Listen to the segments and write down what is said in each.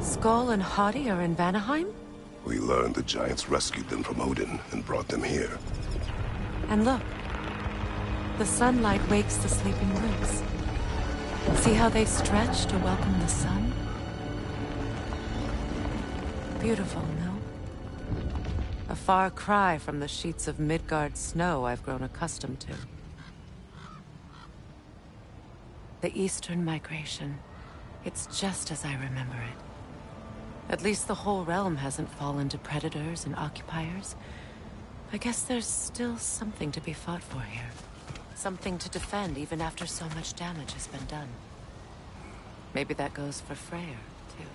Skull and Hati are in Vanaheim? We learned the giants rescued them from Odin and brought them here. And look. The sunlight wakes the sleeping roots. See how they stretch to welcome the sun? Beautiful, no? A far cry from the sheets of Midgard snow I've grown accustomed to. The Eastern migration. It's just as I remember it. At least the whole realm hasn't fallen to predators and occupiers. I guess there's still something to be fought for here. Something to defend even after so much damage has been done. Maybe that goes for Freyr, too.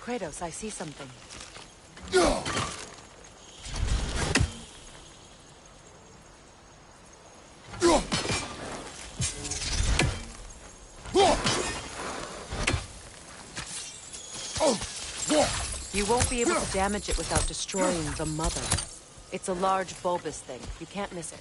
Kratos, I see something. You won't be able to damage it without destroying the mother. It's a large bulbous thing. You can't miss it.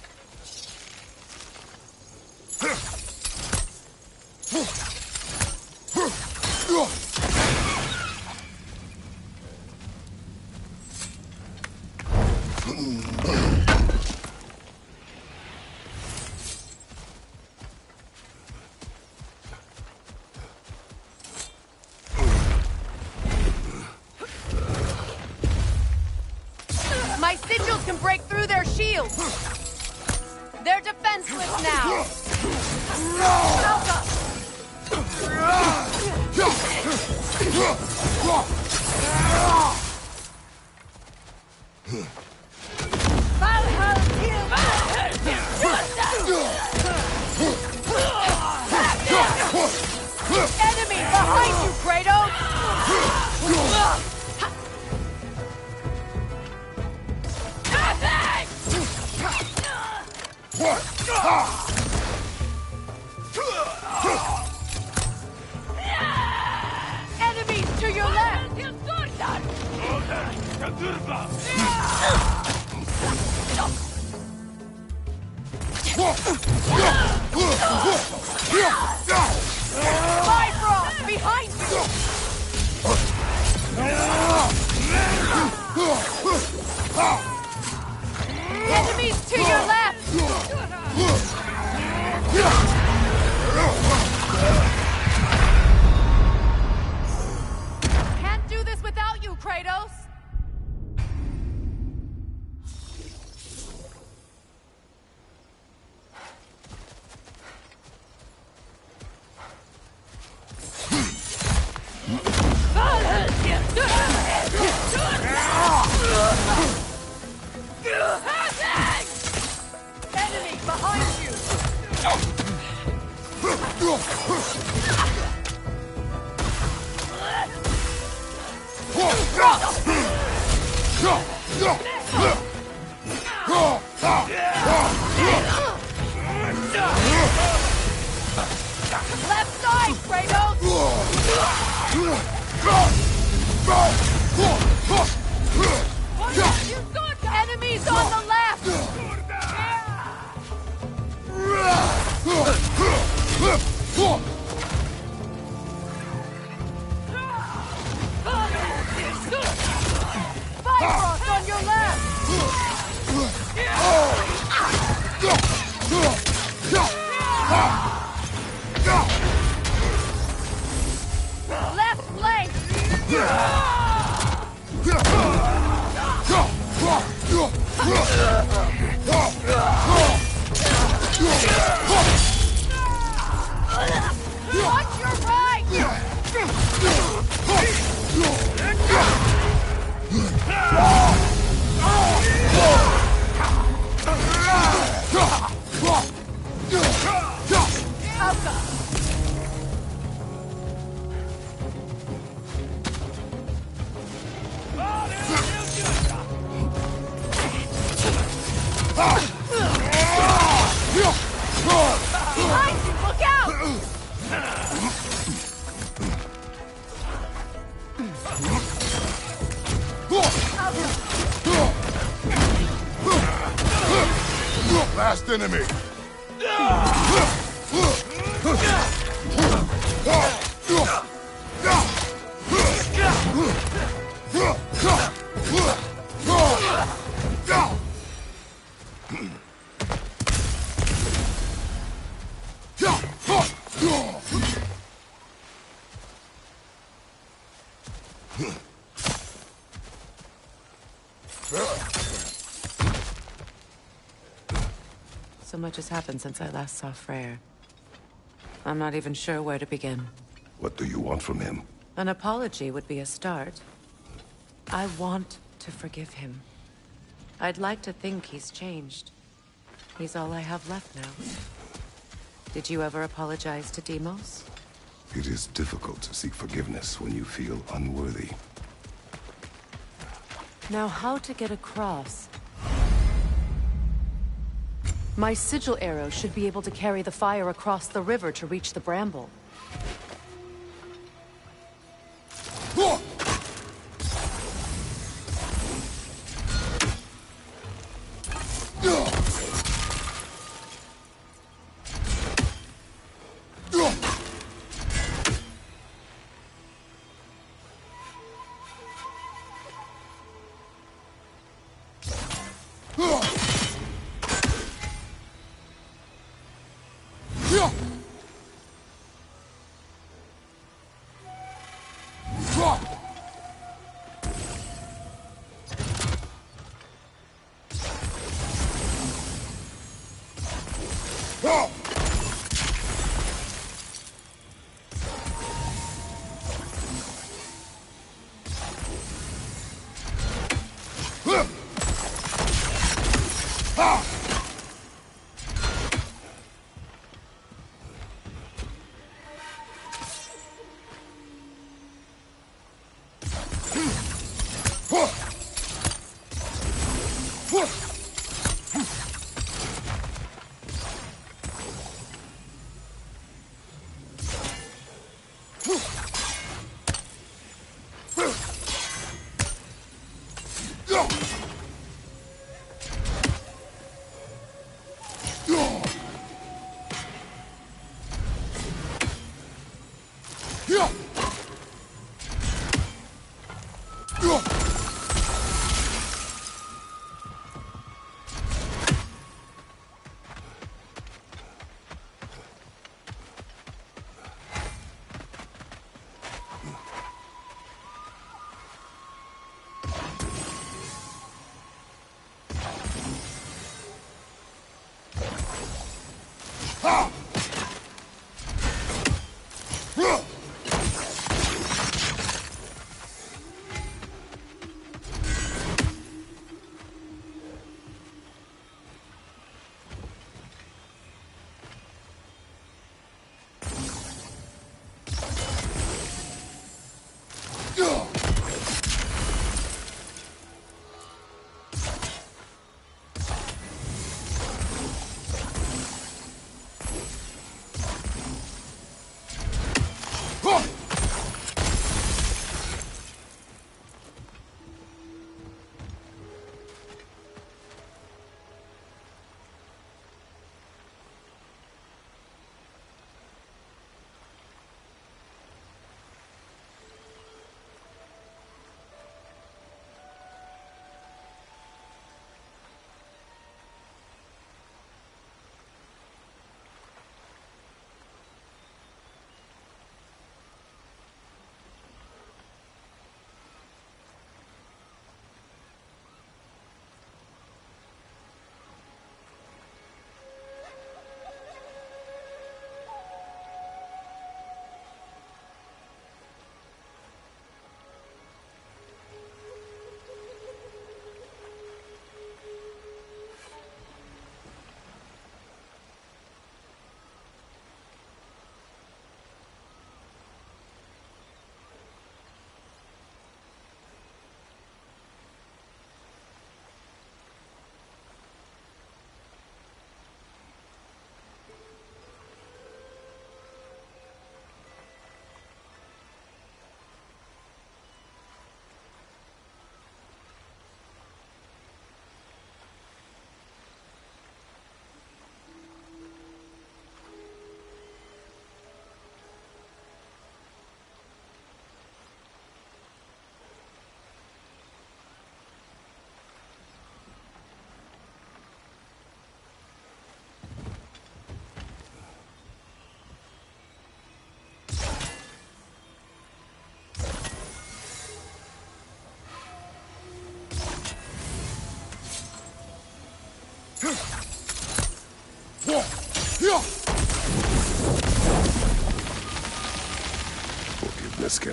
My sigils can break through their shields! They're defenseless now! Alpha! Enemy behind you, Kratos! Enemies to your left! Bifrost behind you! Enemies to your left! Can't do this without you, Kratos! Enemy behind you! Left side, Kratos! Enemies on the left! Bifrost on your left! Left flank! Watch your right! Last enemy! So much has happened since I last saw Freyr. I'm not even sure where to begin. What do you want from him? An apology would be a start. I want to forgive him. I'd like to think he's changed. He's all I have left now. Did you ever apologize to Deimos? It is difficult to seek forgiveness when you feel unworthy. Now, how to get across? My sigil arrow should be able to carry the fire across the river to reach the bramble.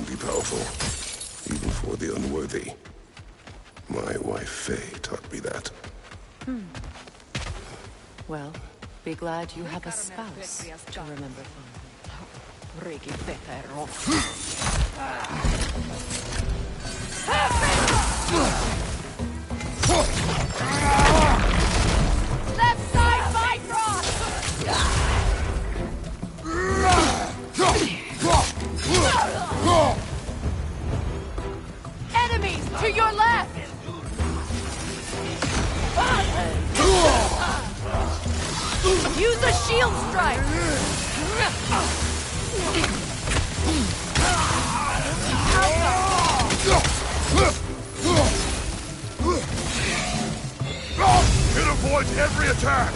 be powerful, even for the unworthy. My wife Faye taught me that. Well, be glad you have a spouse to remember Left side, my cross! Enemies to your left! Use a shield strike! It avoids every attack!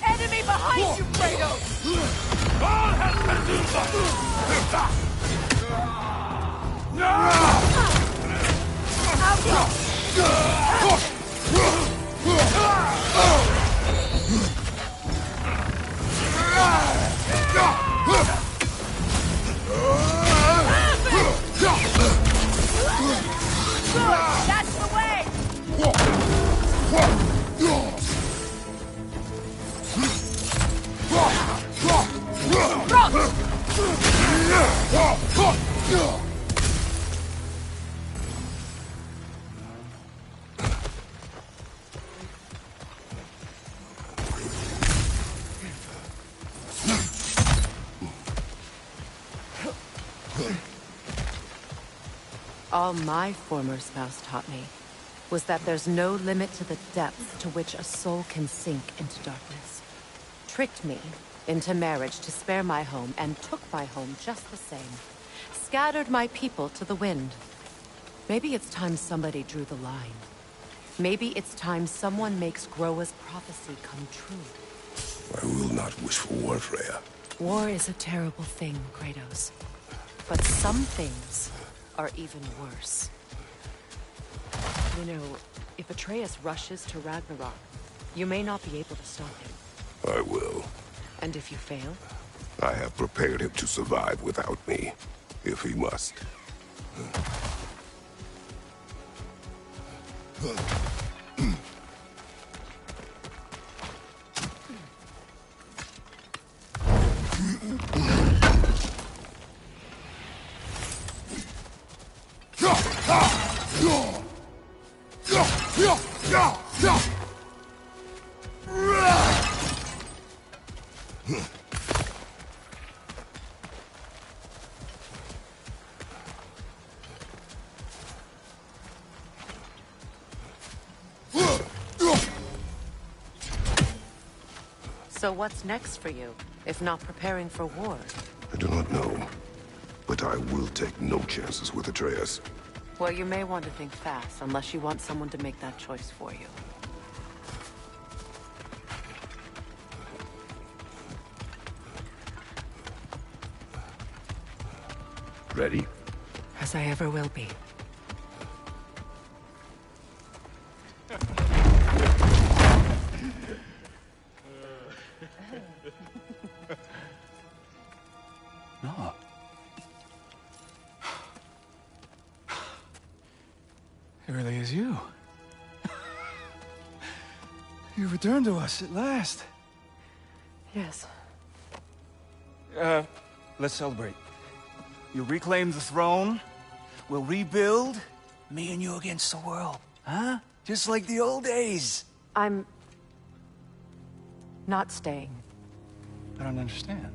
Enemy behind you, Kratos! God has been That's the way! All my former spouse taught me was that there's no limit to the depth to which a soul can sink into darkness. Tricked me into marriage to spare my home and took my home just the same. Scattered my people to the wind. Maybe it's time somebody drew the line. Maybe it's time someone makes Groa's prophecy come true. I will not wish for war, Freya. War is a terrible thing, Kratos. But some things are even worse. You know, if Atreus rushes to Ragnarok, you may not be able to stop him. I will. And if you fail? I have prepared him to survive without me, if he must. So what's next for you, if not preparing for war? I do not know, but I will take no chances with Atreus. Well, you may want to think fast, unless you want someone to make that choice for you. Ready? As I ever will be. No. It really is you. You returned to us at last. Yes. Let's celebrate. You reclaim the throne. We'll rebuild. Me and you against the world. Huh? Just like the old days. I'm not staying. I don't understand.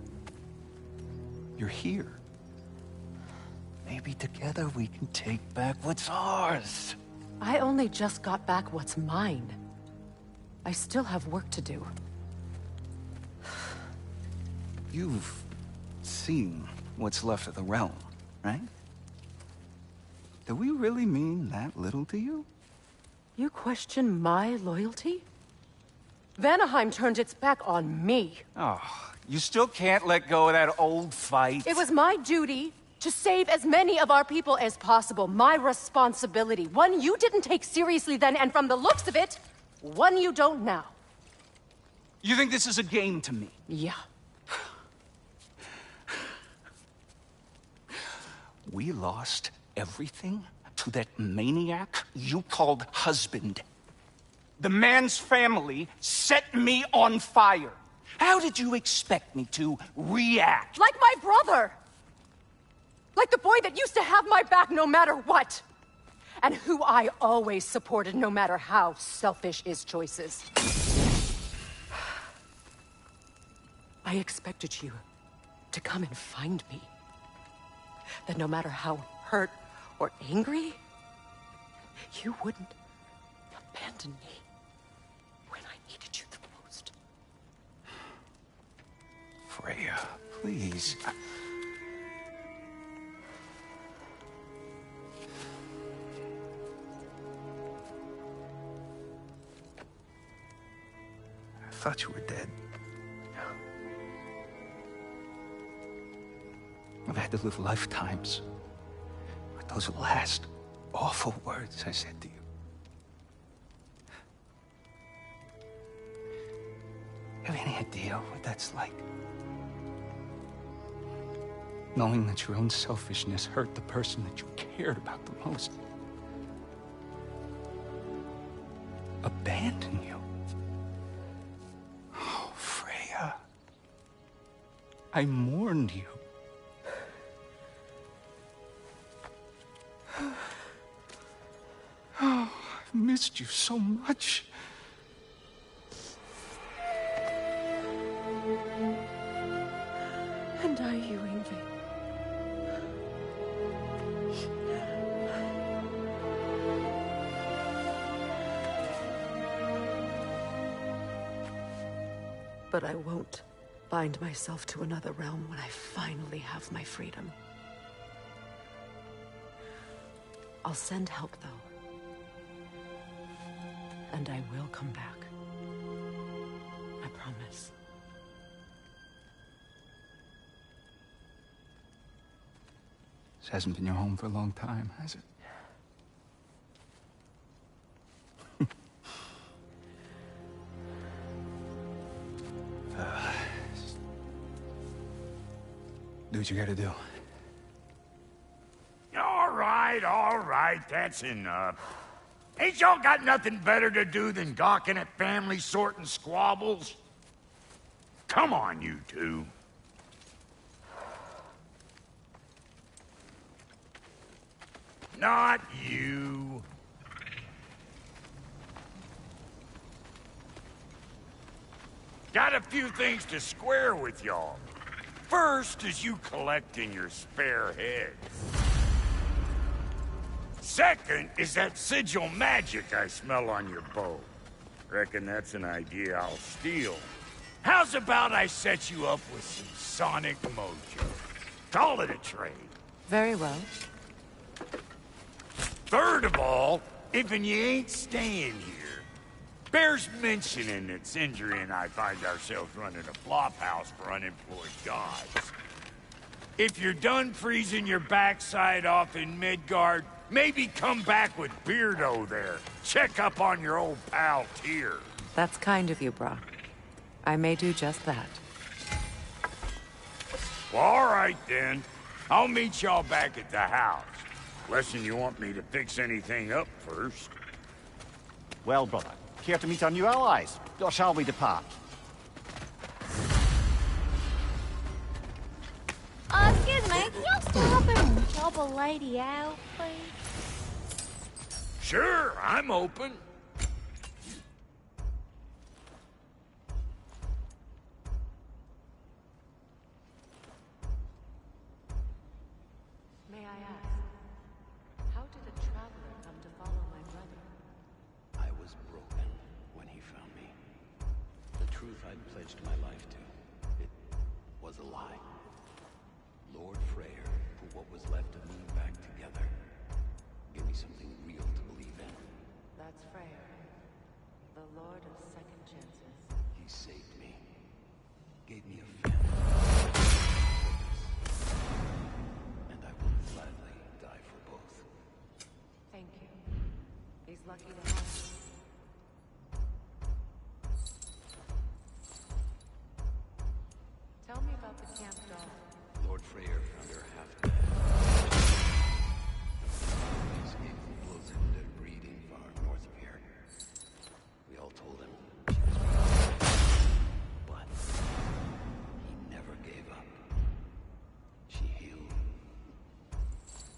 You're here. Maybe together we can take back what's ours. I only just got back what's mine. I still have work to do. You've seen what's left of the realm, right? Do we really mean that little to you? You question my loyalty? Vanaheim turned its back on me. Oh, you still can't let go of that old fight? It was my duty to save as many of our people as possible. My responsibility. One you didn't take seriously then, and from the looks of it, one you don't now. You think this is a game to me? Yeah. We lost everything to that maniac you called husband. The man's family set me on fire. How did you expect me to react? Like my brother! Like the boy that used to have my back no matter what! And who I always supported no matter how selfish his choices. I expected you to come and find me. That no matter how hurt or angry, you wouldn't abandon me when I needed you the most. Freya, please. I thought you were dead. I've had to live lifetimes with those last awful words I said to you. Have any idea what that's like? Knowing that your own selfishness hurt the person that you cared about the most. Abandon you. Oh, Freya. I mourned you. Oh, I've missed you so much. And I you, Ingvi. But I won't bind myself to another realm when I finally have my freedom. I'll send help, though. And I will come back. I promise. This hasn't been your home for a long time, has it? Do what you gotta do. All right, that's enough. Ain't y'all got nothing better to do than gawking at family sorting squabbles? Come on, you two. Not you. Got a few things to square with y'all. First is you collecting your spare heads. Second is that sigil magic I smell on your bow. Reckon that's an idea I'll steal. How's about I set you up with some sonic mojo? Call it a trade. Very well. Third of all, if you ain't staying here, bears mentioning that Sindri and I find ourselves running a flophouse for unemployed gods. If you're done freezing your backside off in Midgard, maybe come back with Beardo there. Check up on your old pal Tyr. That's kind of you, Brock. I may do just that. Well, all right then. I'll meet y'all back at the house. Unless you want me to fix anything up first. Well, brother, care to meet our new allies? Or shall we depart? Excuse me, can y'all stop and help a lady out, please? Sure, I'm open. May I ask, how did a traveler come to follow my brother? I was broken when he found me. The truth I'd pledged my life to, it was a lie. Lord Freyr put what was left of me back together. Give me something real to believe in. That's Freyr, the Lord of Second Chances. lucky to have you. Tell me about the camp doll. Lord Freyr found her half dead. He escaped from blows wound at a breeding farm north of here. We all told him she was being sick, but he never gave up. She healed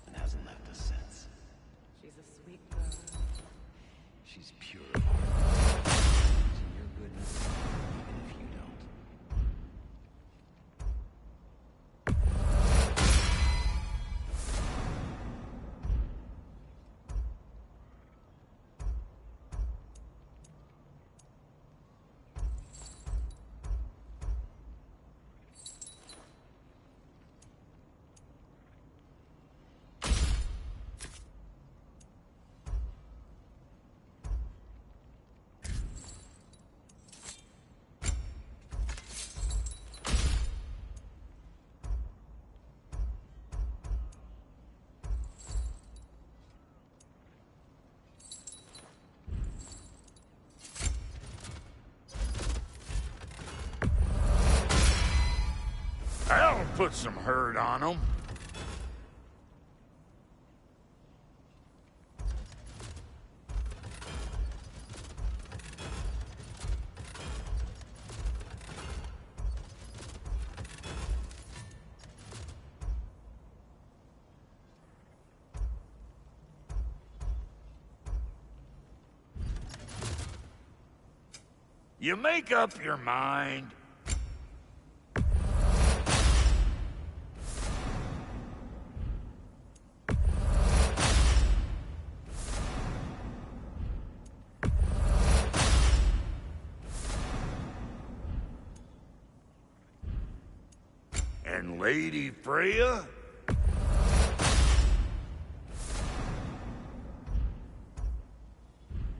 and hasn't left us since. She's a sweet girl. She's pure of heart. It's in your goodness, even if you don't. That'll put some hurt on them. You make up your mind. And Lady Freya?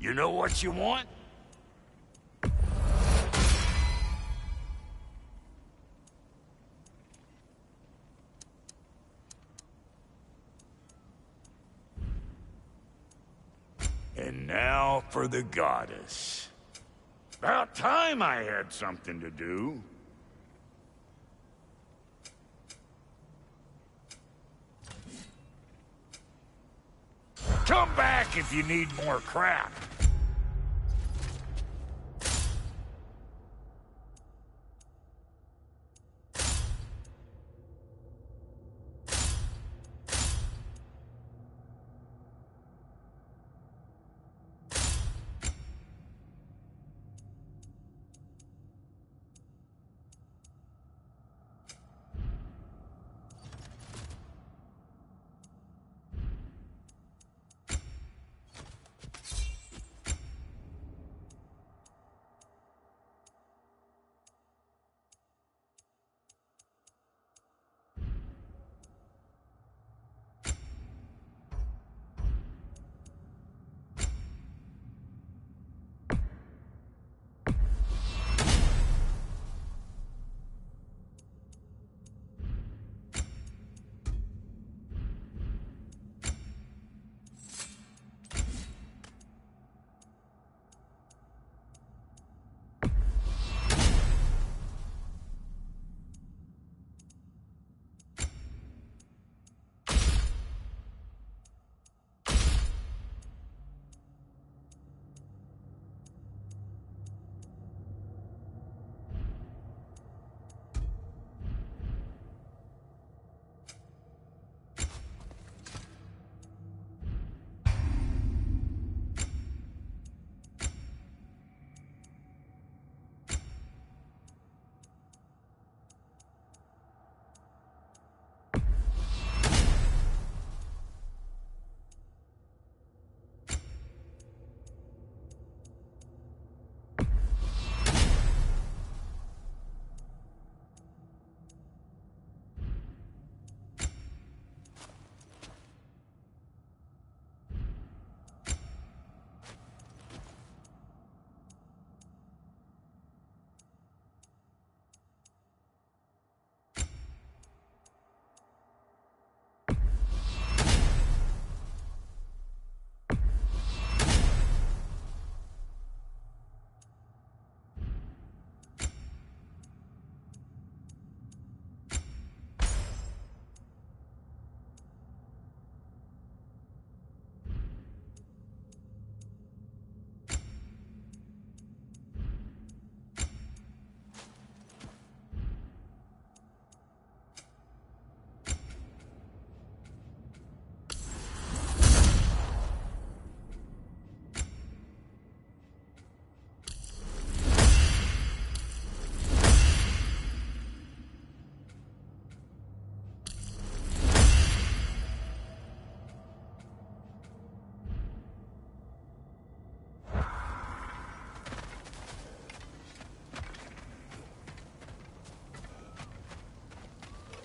You know what you want? And now for the goddess. About time I had something to do. Come back if you need more crap.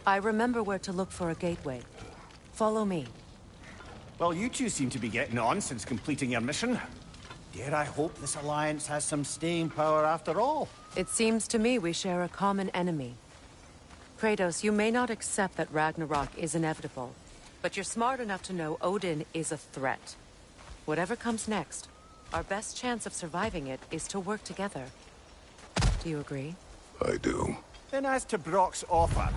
I remember where to look for a gateway. Follow me. Well, you two seem to be getting on since completing your mission. Dare I hope this alliance has some staying power after all? It seems to me we share a common enemy. Kratos, you may not accept that Ragnarok is inevitable, but you're smart enough to know Odin is a threat. Whatever comes next, our best chance of surviving it is to work together. Do you agree? I do. Then as to Brock's offer,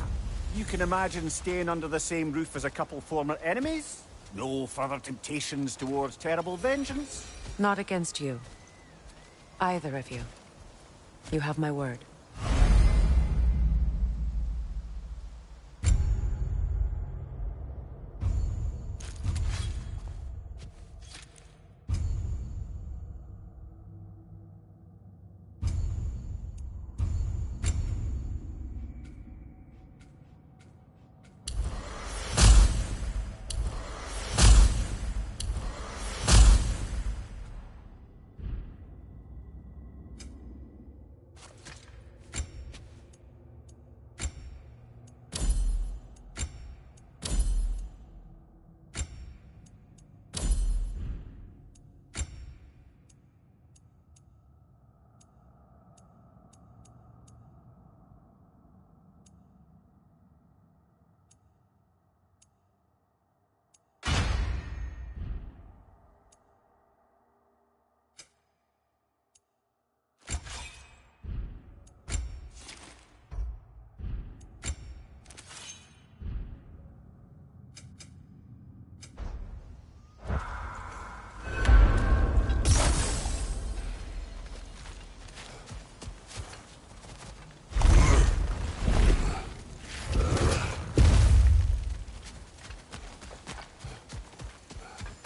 you can imagine staying under the same roof as a couple former enemies? No further temptations towards terrible vengeance? Not against you. Either of you. You have my word.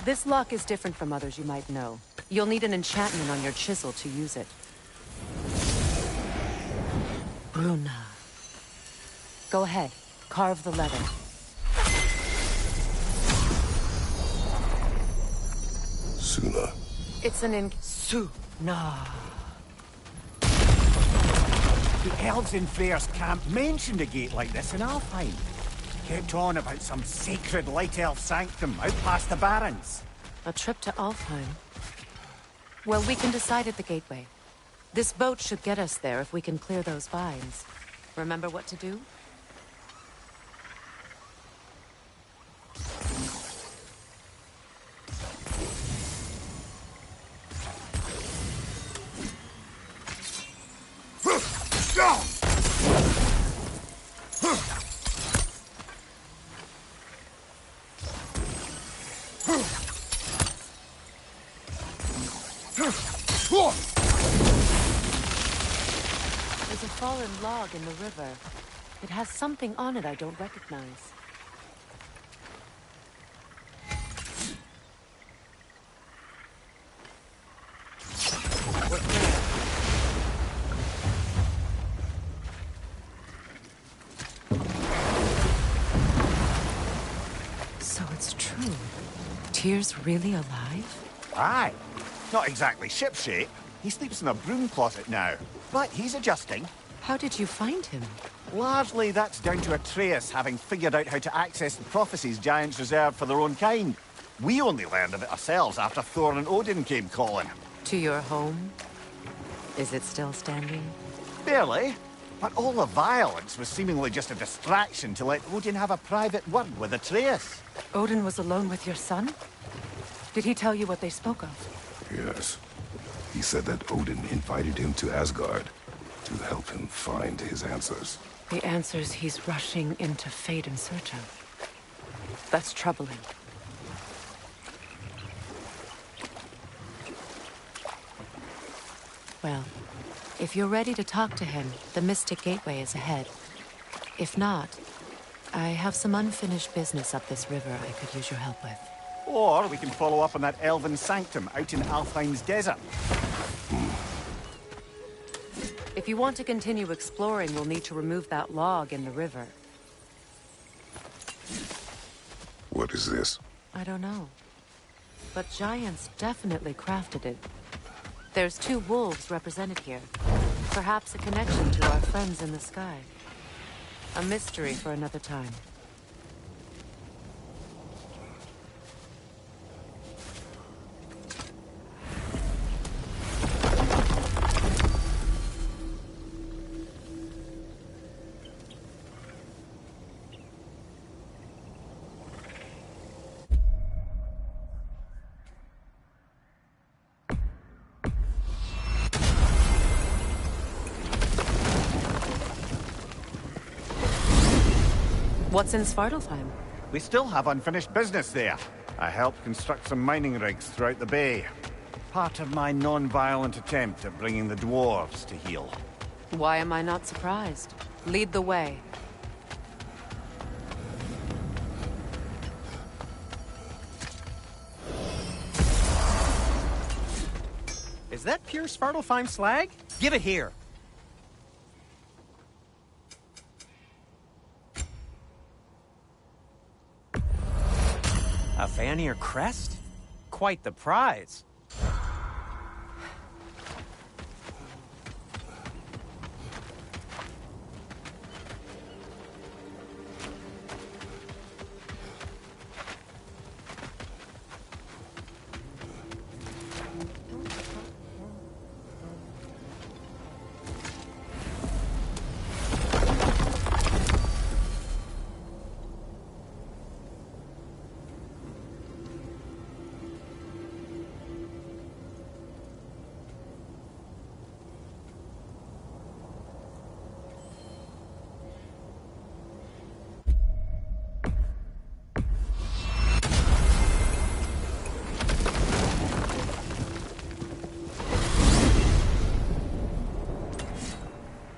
This lock is different from others you might know. You'll need an enchantment on your chisel to use it. Bruna. Go ahead. Carve the letter. Suna. It's an Suna. The elves in Freyr's camp mentioned a gate like this in Alfheim. Kept on about some sacred light elf sanctum out past the Barrens. A trip to Alfheim. Well, we can decide at the gateway. This boat should get us there if we can clear those vines. Remember what to do? There's a fallen log in the river. It has something on it I don't recognize. What's there? So it's true. Tyr's really alive? Aye. Not exactly shipshape. He sleeps in a broom closet now. But he's adjusting. How did you find him? Largely that's down to Atreus having figured out how to access the prophecies giants reserved for their own kind. We only learned of it ourselves after Thor and Odin came calling. To your home? Is it still standing? Barely. But all the violence was seemingly just a distraction to let Odin have a private word with Atreus. Odin was alone with your son? Did he tell you what they spoke of? Yes. He said that Odin invited him to Asgard to help him find his answers. The answers he's rushing into fate in search of. That's troubling. Well, if you're ready to talk to him, the Mystic Gateway is ahead. If not, I have some unfinished business up this river I could use your help with. Or we can follow up on that elven sanctum out in Alfheim's desert. If you want to continue exploring, we'll need to remove that log in the river. What is this? I don't know. But giants definitely crafted it. There's 2 wolves represented here. Perhaps a connection to our friends in the sky. A mystery for another time. What's in Svartalfheim? We still have unfinished business there. I helped construct some mining rigs throughout the bay. Part of my non-violent attempt at bringing the dwarves to heel. Why am I not surprised? Lead the way. Is that pure Svartalfheim slag? Give it here. A Vanir crest? Quite the prize.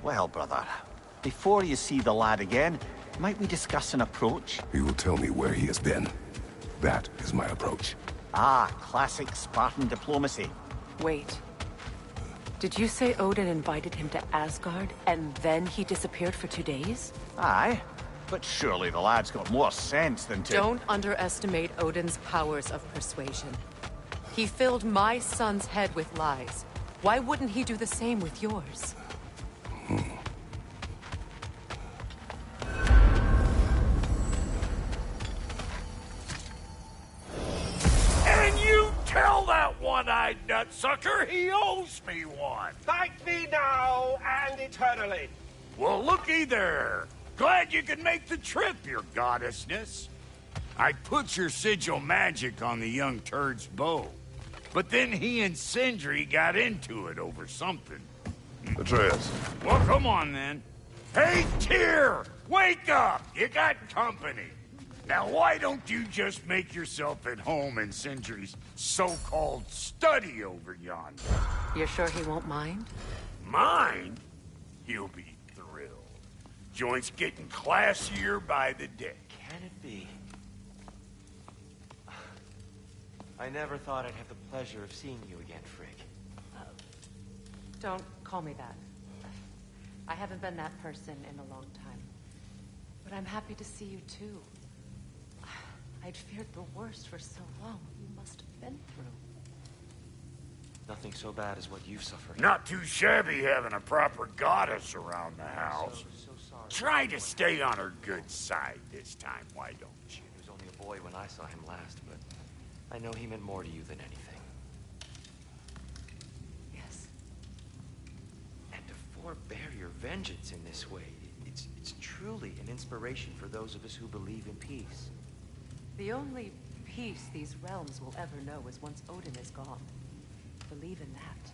Well, brother, before you see the lad again, might we discuss an approach? He will tell me where he has been. That is my approach. Ah, classic Spartan diplomacy. Wait. Did you say Odin invited him to Asgard, and then he disappeared for 2 days? Aye, but surely the lad's got more sense than to... Don't underestimate Odin's powers of persuasion. He filled my son's head with lies. Why wouldn't he do the same with yours? And you tell that one-eyed nutsucker he owes me one. Thank thee now and eternally. Well, looky there. Glad you could make the trip, your goddessness. I put your sigil magic on the young turd's bow. But then he and Sindri got into it over something. Atreus. Well, come on then. Hey, Tyr! Wake up! You got company. Now, why don't you just make yourself at home in Sindri's so-called study over yonder? You're sure he won't mind? Mine? He'll be thrilled. Joint's getting classier by the day. Can it be? I never thought I'd have the pleasure of seeing you again, Frigg. Don't call me that. I haven't been that person in a long time. But I'm happy to see you too. I'd feared the worst for so long. You must have been through. Nothing so bad as what you've suffered. Not too shabby having a proper goddess around the house. So sorry. Try to stay on her good side this time, why don't you? He was only a boy when I saw him last, but I know he meant more to you than anything. Yes. And to forbear your vengeance in this way, it's truly an inspiration for those of us who believe in peace. The only peace these realms will ever know is once Odin is gone. Believe in that.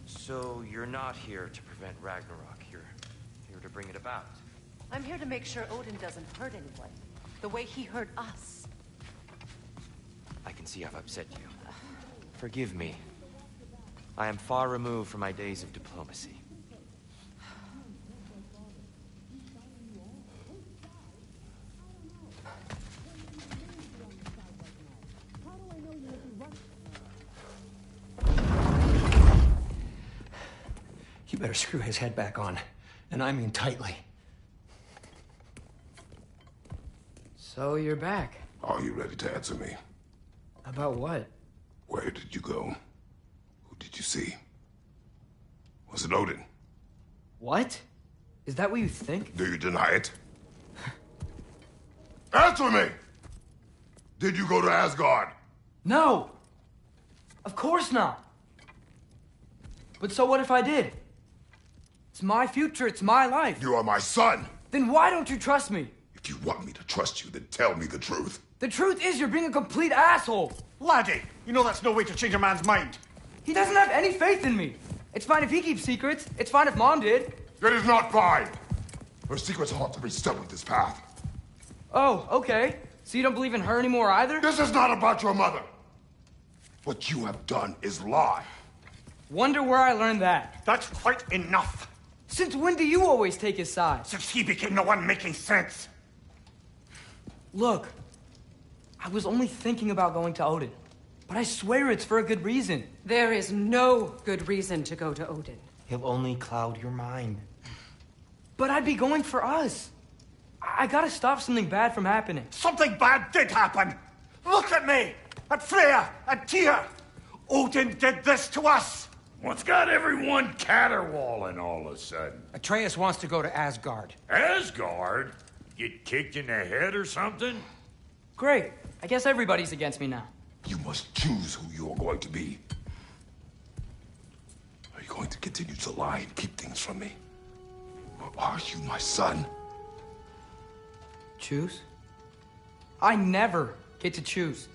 So you're not here to prevent Ragnarok. You're here to bring it about. I'm here to make sure Odin doesn't hurt anyone. The way he hurt us. I can see I've upset you. Forgive me. I am far removed from my days of diplomacy. You better screw his head back on. And I mean tightly. So you're back. Are you ready to answer me? About what? Where did you go? Who did you see? Was it Odin? What? Is that what you think? Do you deny it? Answer me! Did you go to Asgard? No! Of course not! But so what if I did? It's my future, it's my life. You are my son! Then why don't you trust me? If you want me to trust you, then tell me the truth. The truth is you're being a complete asshole! Laddie, you know that's no way to change a man's mind. He doesn't have any faith in me. It's fine if he keeps secrets. It's fine if Mom did. It is not fine! Her secrets ought to be stuck with this path. Oh, okay. So you don't believe in her anymore either? This is not about your mother! What you have done is lie. Wonder where I learned that. That's quite enough. Since when do you always take his side? Since he became the one making sense. Look, I was only thinking about going to Odin. But I swear it's for a good reason. There is no good reason to go to Odin. He'll only cloud your mind. But I'd be going for us. I gotta stop something bad from happening. Something bad did happen. Look at me, at Freya, at Tyr. Odin did this to us. What's got everyone caterwauling all of a sudden? Atreus wants to go to Asgard. Asgard? Get kicked in the head or something? Great. I guess everybody's against me now. You must choose who you are going to be. Are you going to continue to lie and keep things from me? Or are you my son? Choose? I never get to choose.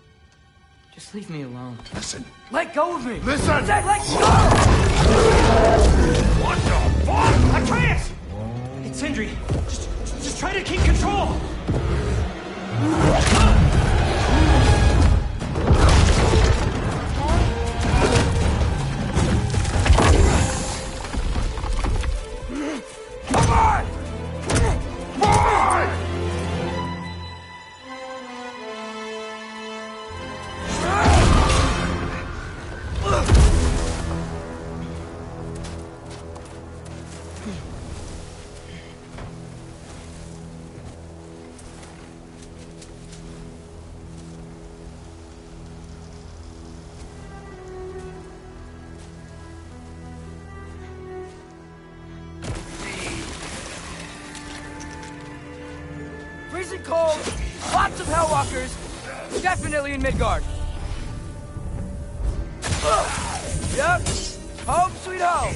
Just leave me alone. Listen. Let go of me! Listen! I said let go! What the fuck? Atreus! It's Sindri. Just try to keep control. Come on! Boy! Freezing cold, lots of Hellwalkers, definitely in Midgard. Yep, home sweet home.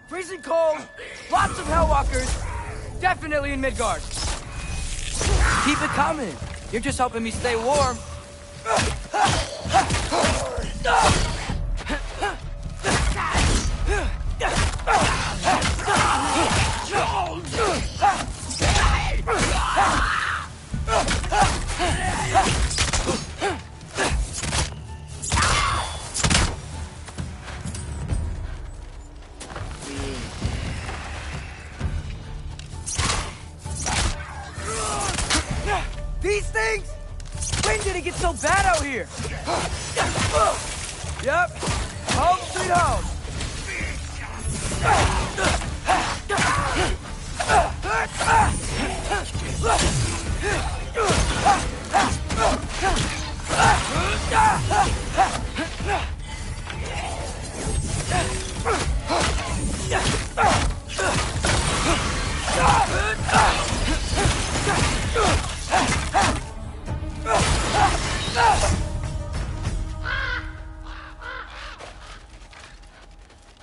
Freezing cold, lots of Hellwalkers, definitely in Midgard. Keep it coming. You're just helping me stay warm. These things? When did it get so bad out here? Yep, home sweet home.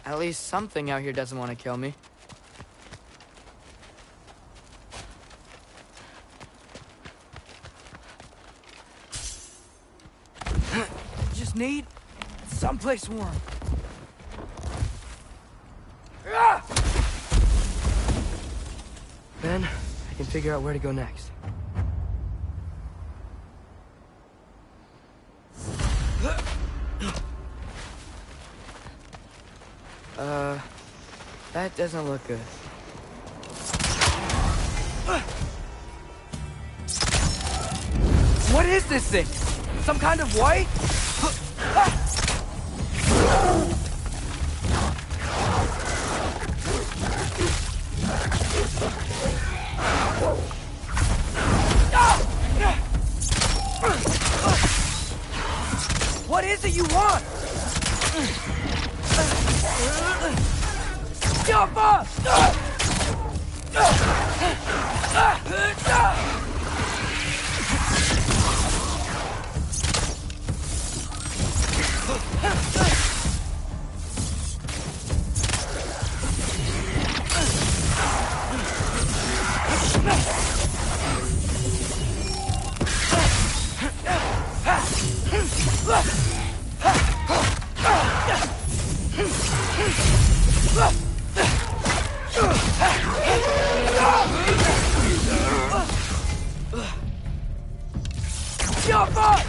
At least something out here doesn't want to kill me. Just need Someplace warm. Then, I can figure out where to go next. That doesn't look good. What is this thing? Some kind of white? What is it you want? Jump up! Jump up!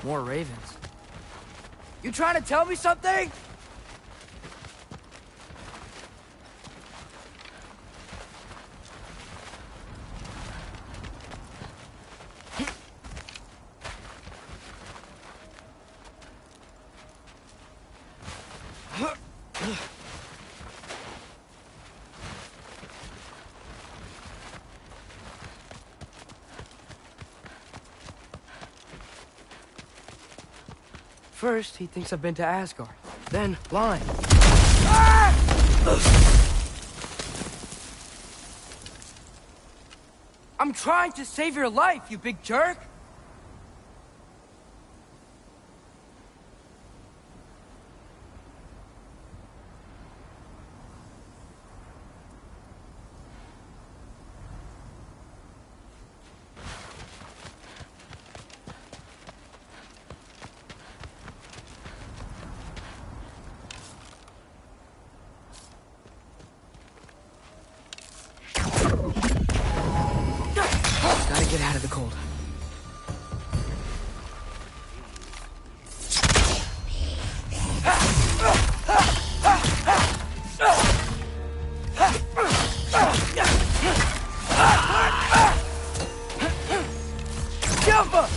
More ravens. You trying to tell me something? First, he thinks I've been to Asgard. Then, blind. I'm trying to save your life, you big jerk! Gotta get out of the cold. Jump up!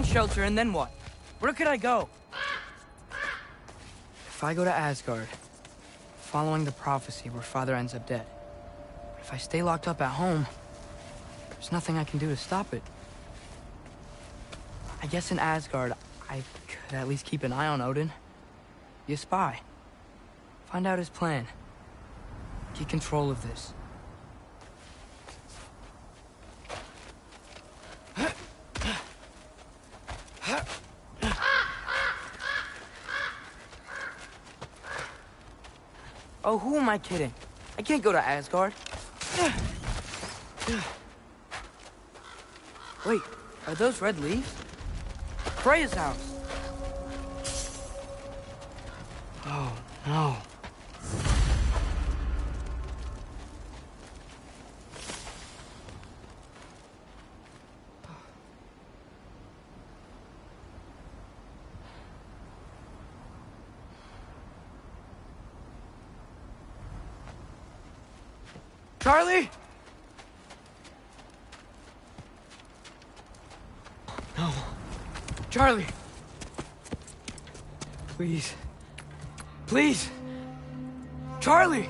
shelter, and then what? Where could I go? If I go to Asgard, following the prophecy where Father ends up dead. If I stay locked up at home, there's nothing I can do to stop it. I guess in Asgard, I could at least keep an eye on Odin. Be a spy. Find out his plan. Get control of this. Oh, who am I kidding? I can't go to Asgard. Wait, are those red leaves? Freya's house. Oh, no. Charlie? No. Charlie. Please. Please. Charlie.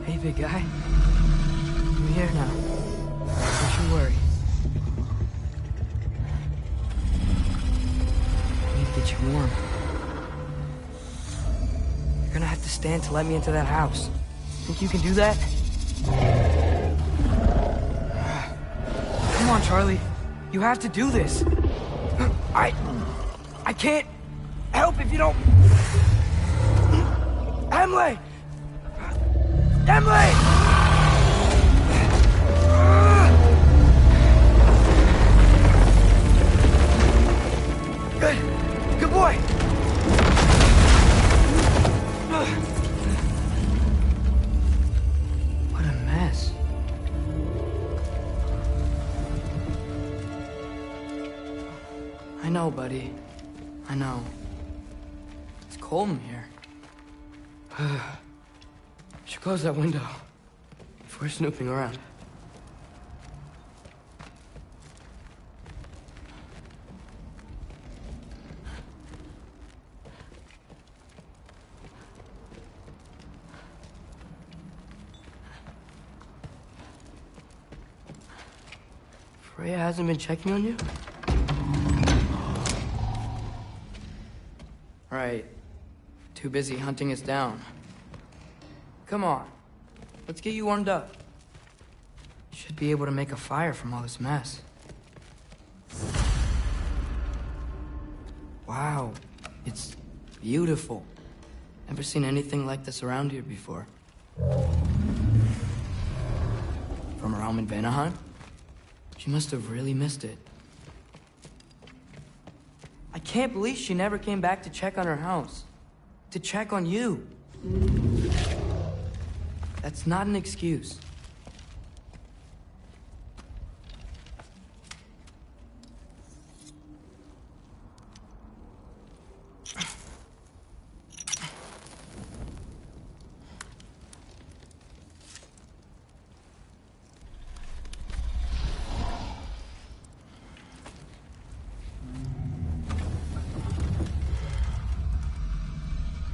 Hey, big guy. I'm here now. Don't you worry. Get you warm. You're gonna have to stand to let me into that house. Think you can do that? Come on, Charlie. You have to do this. I can't help if you don't. Emily! Emily! Good. Good boy! What a mess. I know, buddy. I know. It's cold in here. Should close that window before snooping around. Freya hasn't been checking on you? Right. Too busy hunting us down. Come on. Let's get you warmed up. Should be able to make a fire from all this mess. Wow. It's beautiful. Never seen anything like this around here before. From her home in Vanaheim? She must have really missed it. I can't believe she never came back to check on her house. To check on you. That's not an excuse.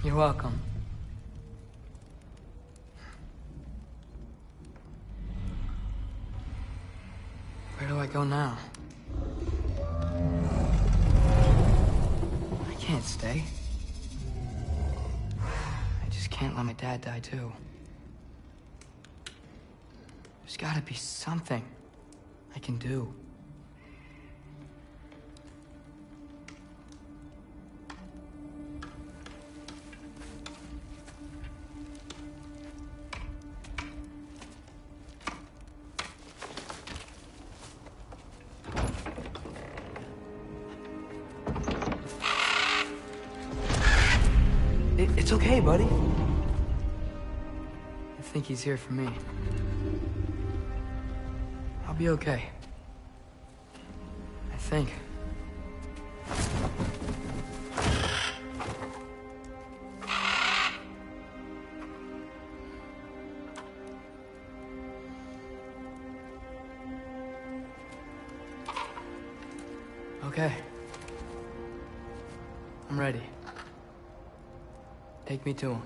You're welcome. Where do I go now? I can't stay. I just can't let my dad die too. There's gotta be something I can do. It's okay, buddy. I think he's here for me. I'll be okay. I think. Okay. I'm ready. Take me to him.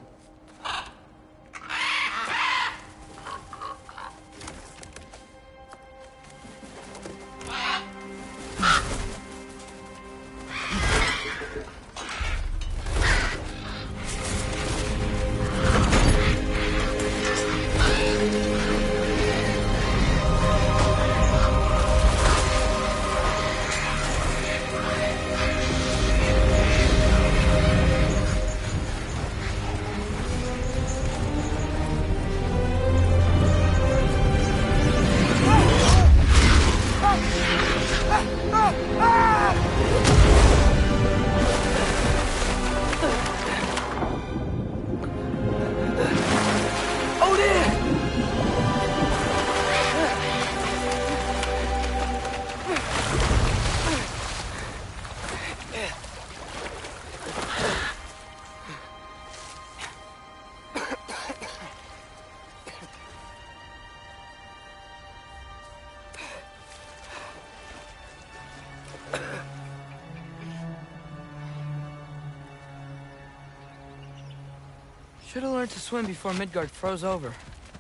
Should have learned to swim before Midgard froze over.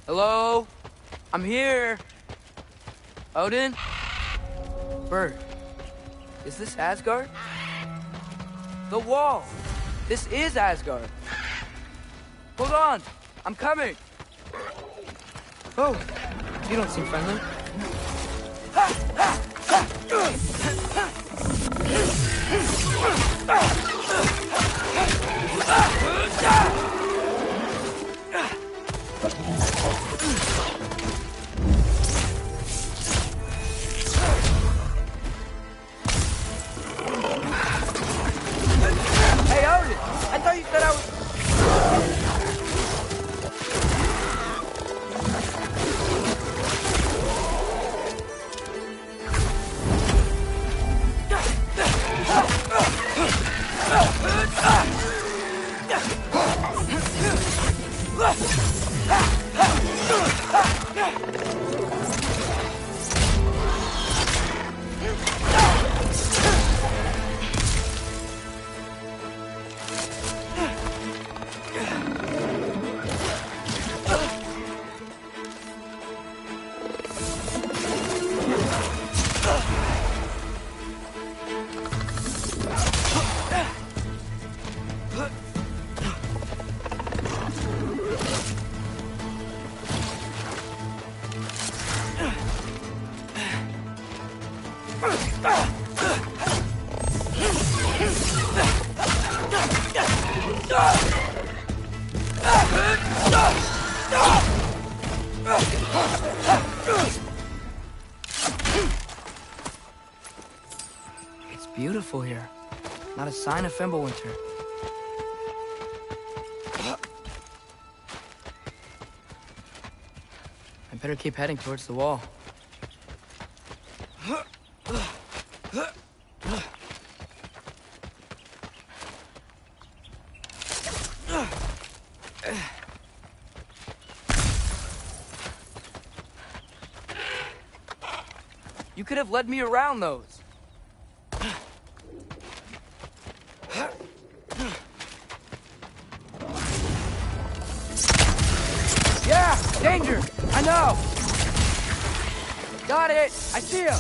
Hello? I'm here. Odin? Bird. Is this Asgard? The wall. This is Asgard. Hold on. I'm coming. Oh, you don't seem friendly. Hey, Odin! I thought you said I was... It's beautiful here. Not a sign of Fimbulwinter. I better keep heading towards the wall. You could have led me around those. Yeah, danger! I know! Got it! I see him!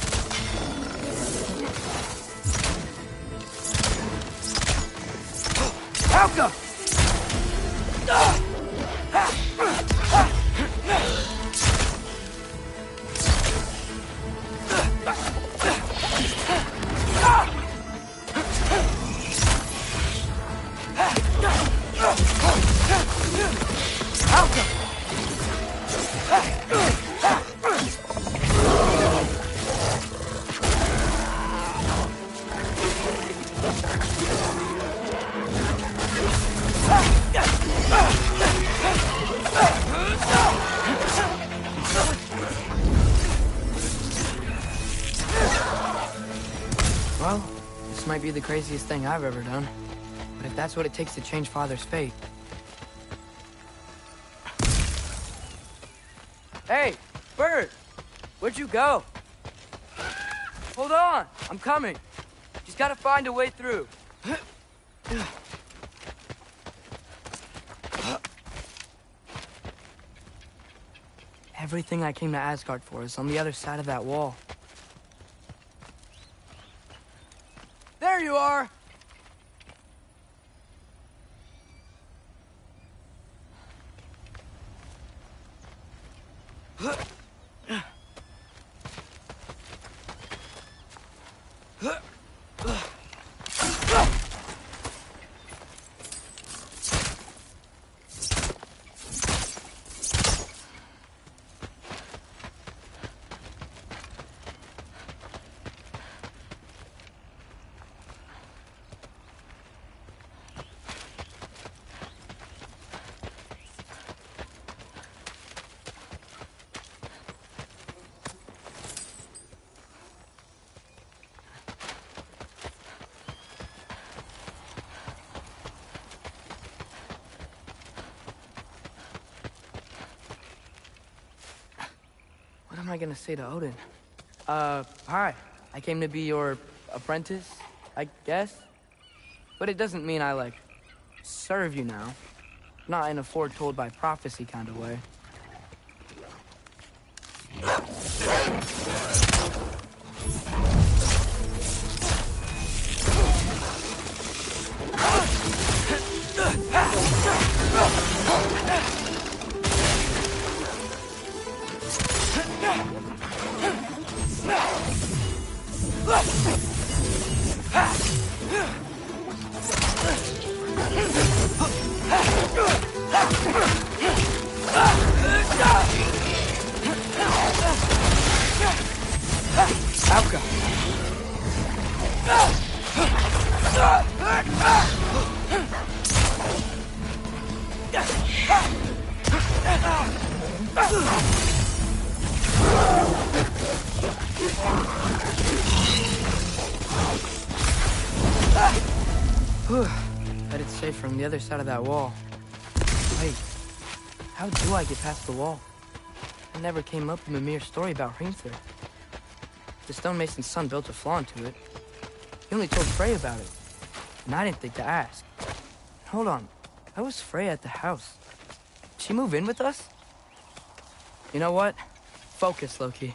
Helka! Well, this might be the craziest thing I've ever done. But if that's what it takes to change Father's fate... Hey, Bird! Where'd you go? Hold on! I'm coming! Just gotta find a way through. Everything I came to Asgard for is on the other side of that wall. There you are! What am I gonna say to Odin? Hi. I came to be your apprentice, I guess? But it doesn't mean I, like, serve you now. Not in a foretold by prophecy kind of way. Bet it's safe from the other side of that wall. Wait, how do I get past the wall? I never came up with a mere story about Hrimthur. The stonemason's son built a flaw into it. He only told Frey about it, and I didn't think to ask. Hold on, how was Frey at the house? Did she move in with us? You know what? Focus, Loki.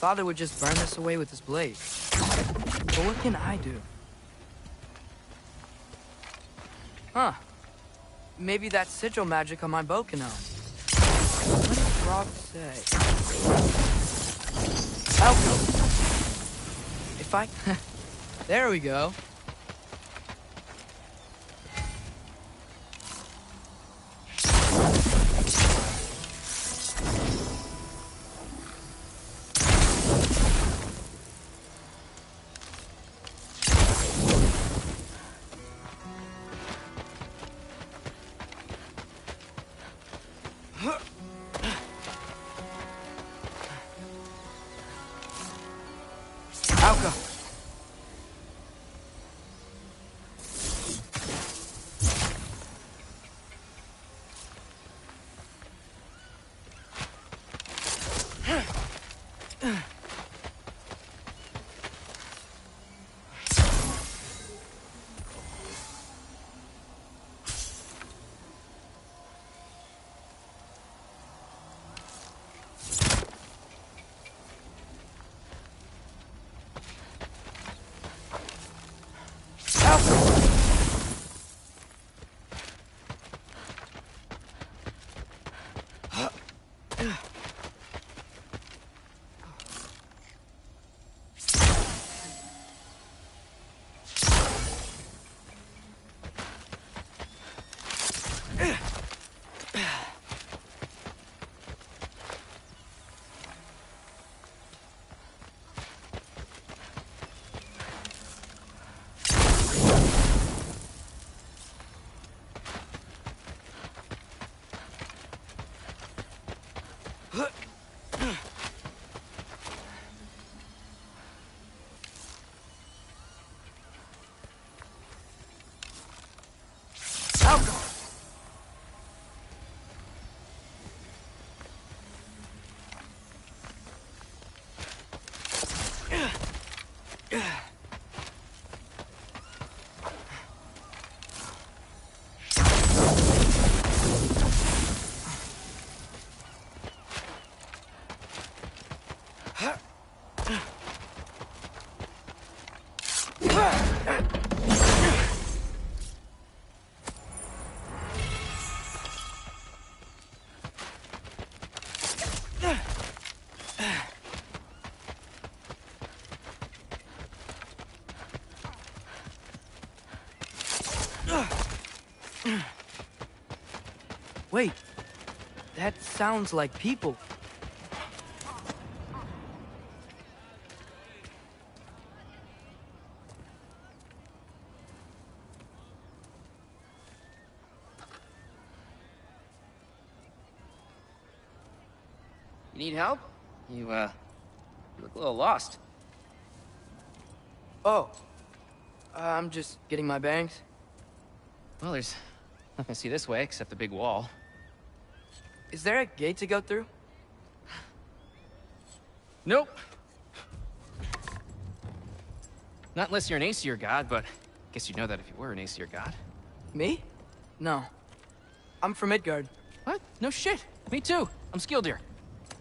Father would just burn this away with his blade. But what can I do? Huh. Maybe that sigil magic on my bow can help. What does Rob say? Alco! If I... There we go. Alka. Wait, that sounds like people. You need help? You look a little lost. Oh, I'm just getting my bearings. Well, there's nothing to see this way except the big wall. Is there a gate to go through? Nope. Not unless you're an Aesir god, but I guess you'd know that if you were an Aesir god. Me? No. I'm from Midgard. What? No shit. Me too. I'm Skildir.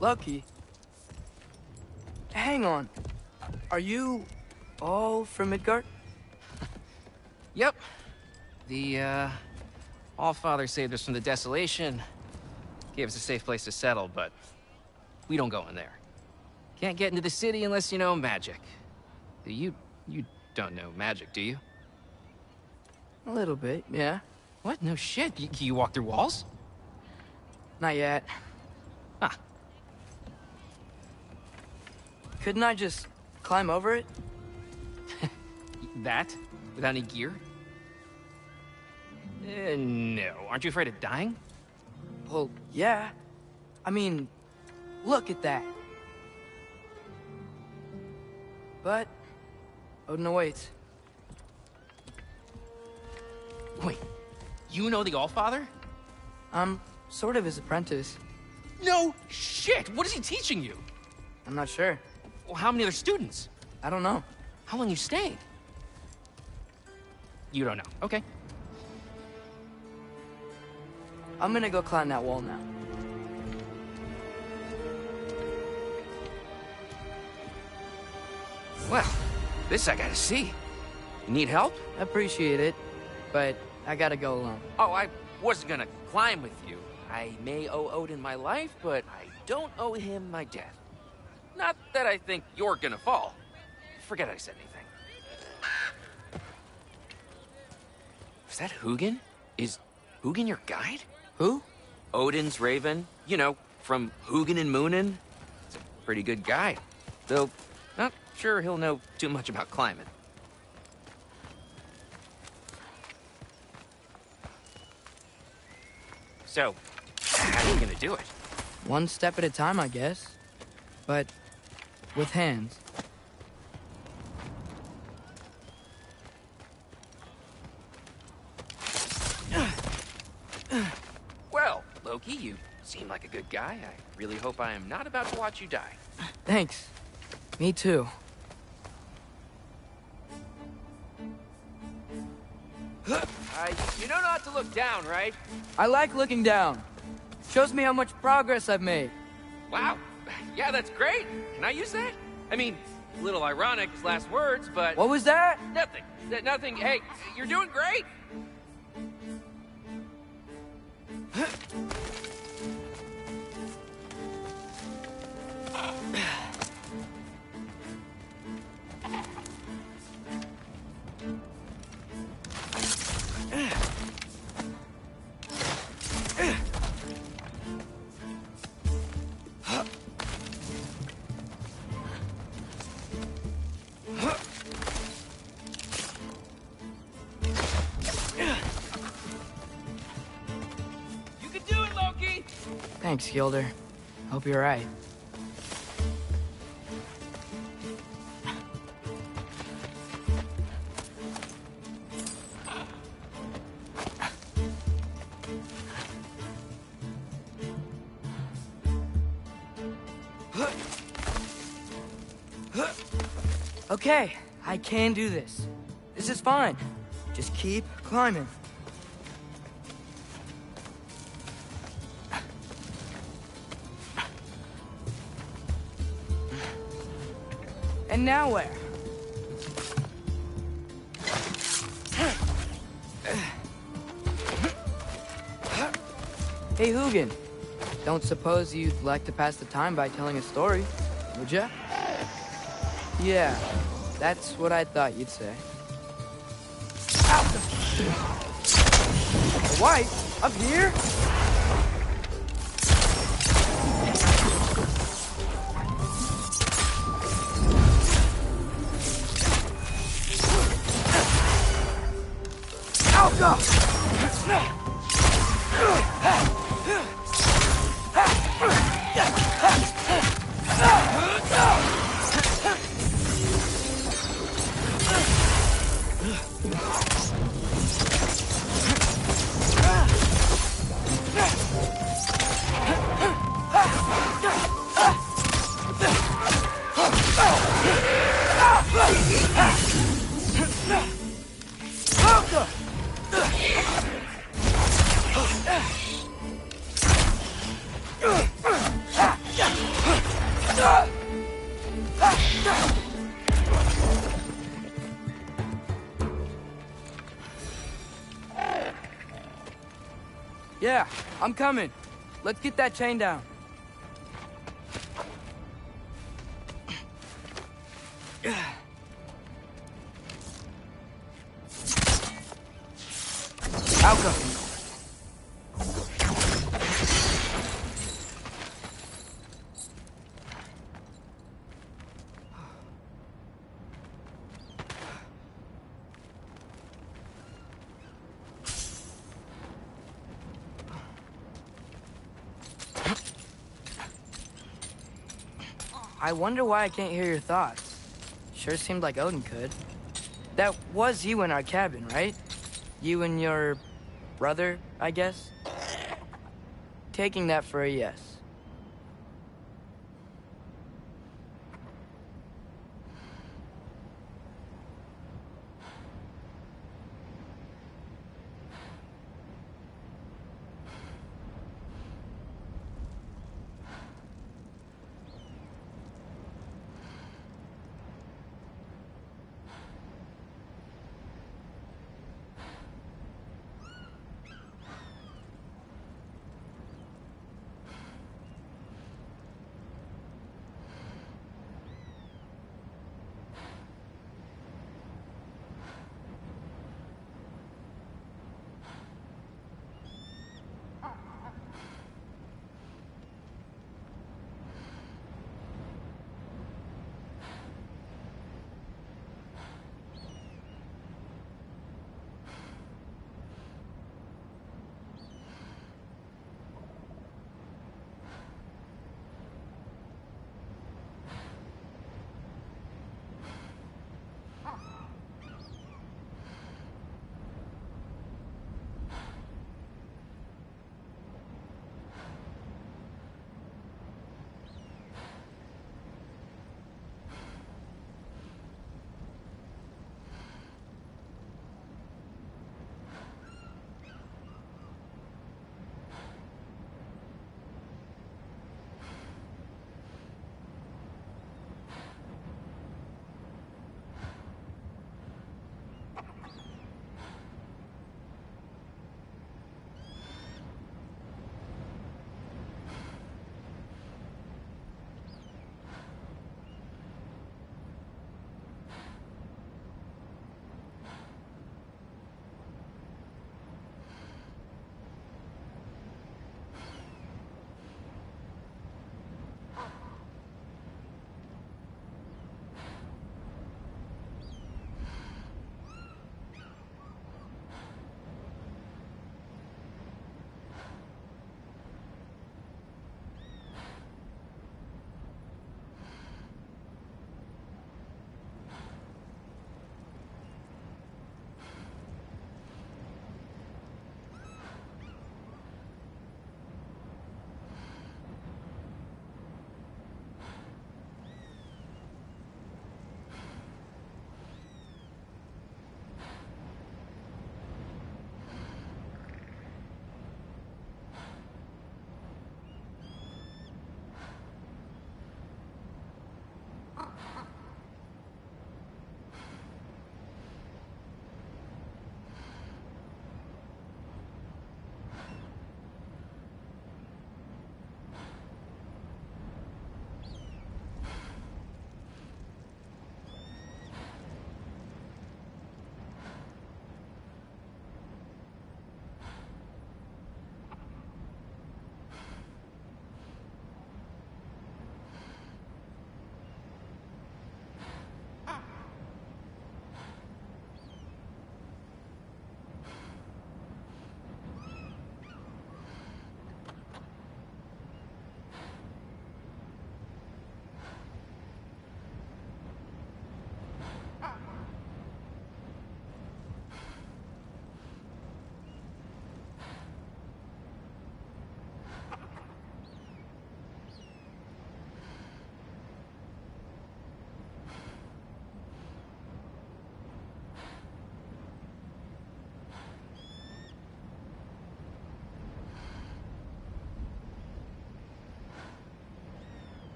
Lucky. Hang on. Are you all from Midgard? Yep. The, Allfather saved us from the desolation. Gave us a safe place to settle, but we don't go in there. Can't get into the city unless you know magic. You don't know magic, do you? A little bit, yeah. What? No shit. You walk through walls? Not yet. Huh. Couldn't I just climb over it? That? Without any gear? No. Aren't you afraid of dying? Well, yeah. I mean, look at that. But Odin awaits. Wait, you know the Allfather? I'm sort of his apprentice. No shit! What is he teaching you? I'm not sure. Well, how many other students? I don't know. How long you staying? You don't know. Okay. I'm gonna go climb that wall now. Well, this I gotta see. You need help? Appreciate it, but I gotta go alone. Oh, I wasn't gonna climb with you. I may owe Odin my life, but I don't owe him my death. Not that I think you're gonna fall. Forget I said anything. Is that Hugin? Is Hugin your guide? Who? Odin's raven. You know, from Hugin and Moonin. It's a pretty good guide. Though, not sure he'll know too much about climbing. So, How are you gonna do it? One step at a time, I guess. But with hands. Well, Loki, you seem like a good guy. I really hope I am not about to watch you die. Thanks. Me too. You know not to look down, right? I like looking down. Shows me how much progress I've made. Wow. Yeah, that's great. Can I use that? I mean, a little ironic, his last words, but... What was that? Nothing. Nothing. Hey, you're doing great. Thanks, Gilder. Hope you're right. Okay, I can do this. This is fine. Just keep climbing. And now where? Hey, Hugin. Don't suppose you'd like to pass the time by telling a story, would ya? Yeah, that's what I thought you'd say. The wife? Up here? Yeah, I'm coming. Let's get that chain down. I'll go. I wonder why I can't hear your thoughts. Sure seemed like Odin could. That was you in our cabin, right? You and your brother, I guess? Taking that for a yes.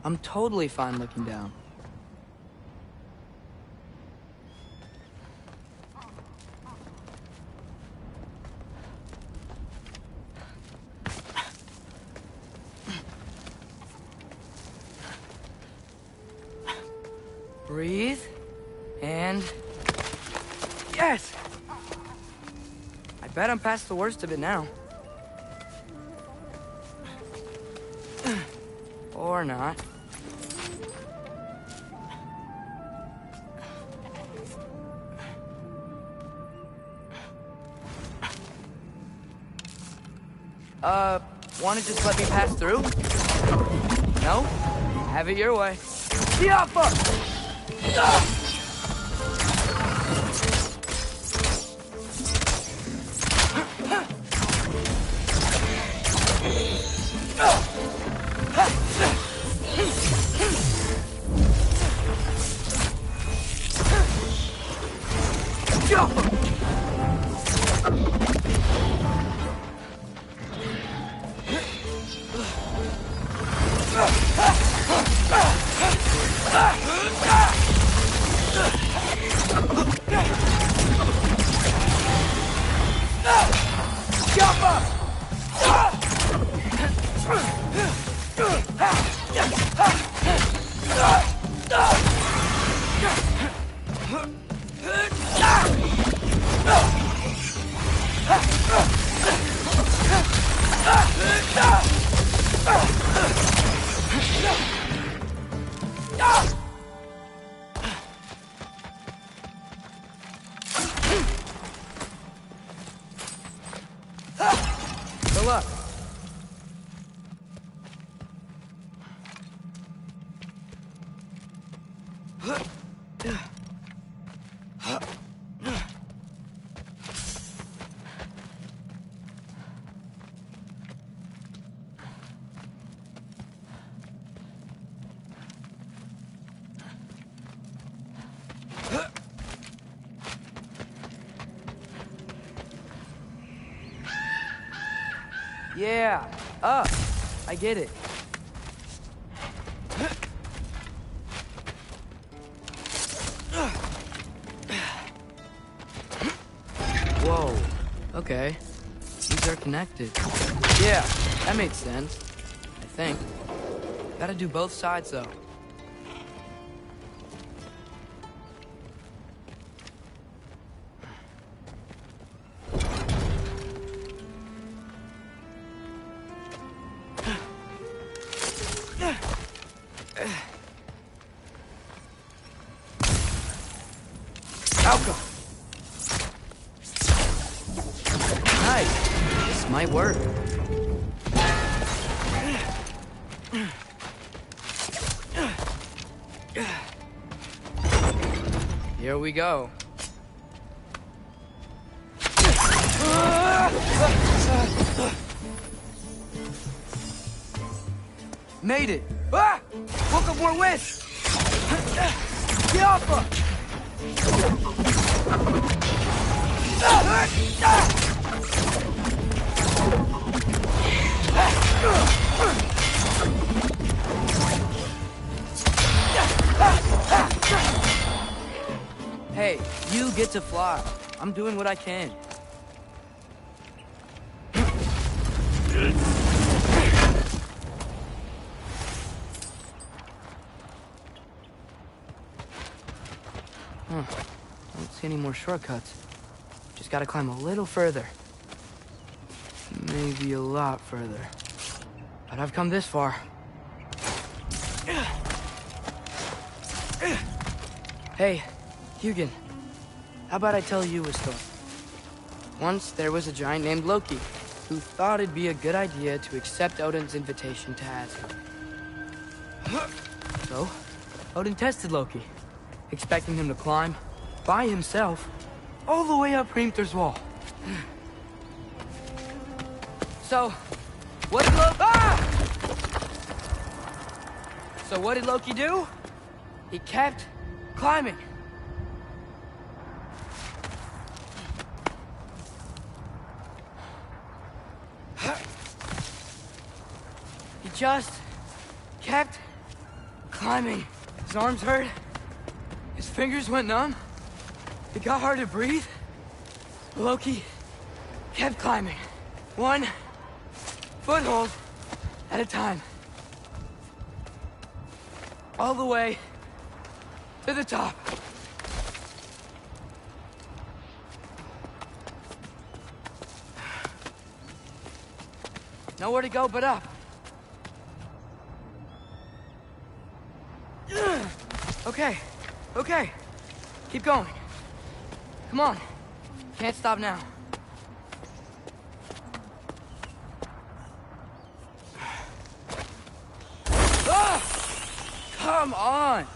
I'm totally fine looking down. Breathe. And... yes! I bet I'm past the worst of it now. Or not. Wanna just let me pass through? No? Have it your way. Diapa! Good luck. Yeah, up. I get it. Whoa. Okay. These are connected. Yeah, that makes sense. I think. Gotta do both sides, though. Might work. Here we go. Made it! Ah! Book of War West! Diapa! Hey, you get to fly. I'm doing what I can. Don't see any more shortcuts. Just gotta climb a little further. Maybe a lot further. But I've come this far. Hey, Hugin. How about I tell you a story? Once there was a giant named Loki who thought it'd be a good idea to accept Odin's invitation to Asgard. So, Odin tested Loki, expecting him to climb, by himself, all the way up Hrimthur's wall. So, what did Loki do? He kept climbing. just kept climbing. His arms hurt. His fingers went numb. It got hard to breathe. Loki kept climbing. One foothold at a time. All the way to the top. Nowhere to go but up. Okay, okay. Keep going. Come on. Can't stop now. Ah! Come on!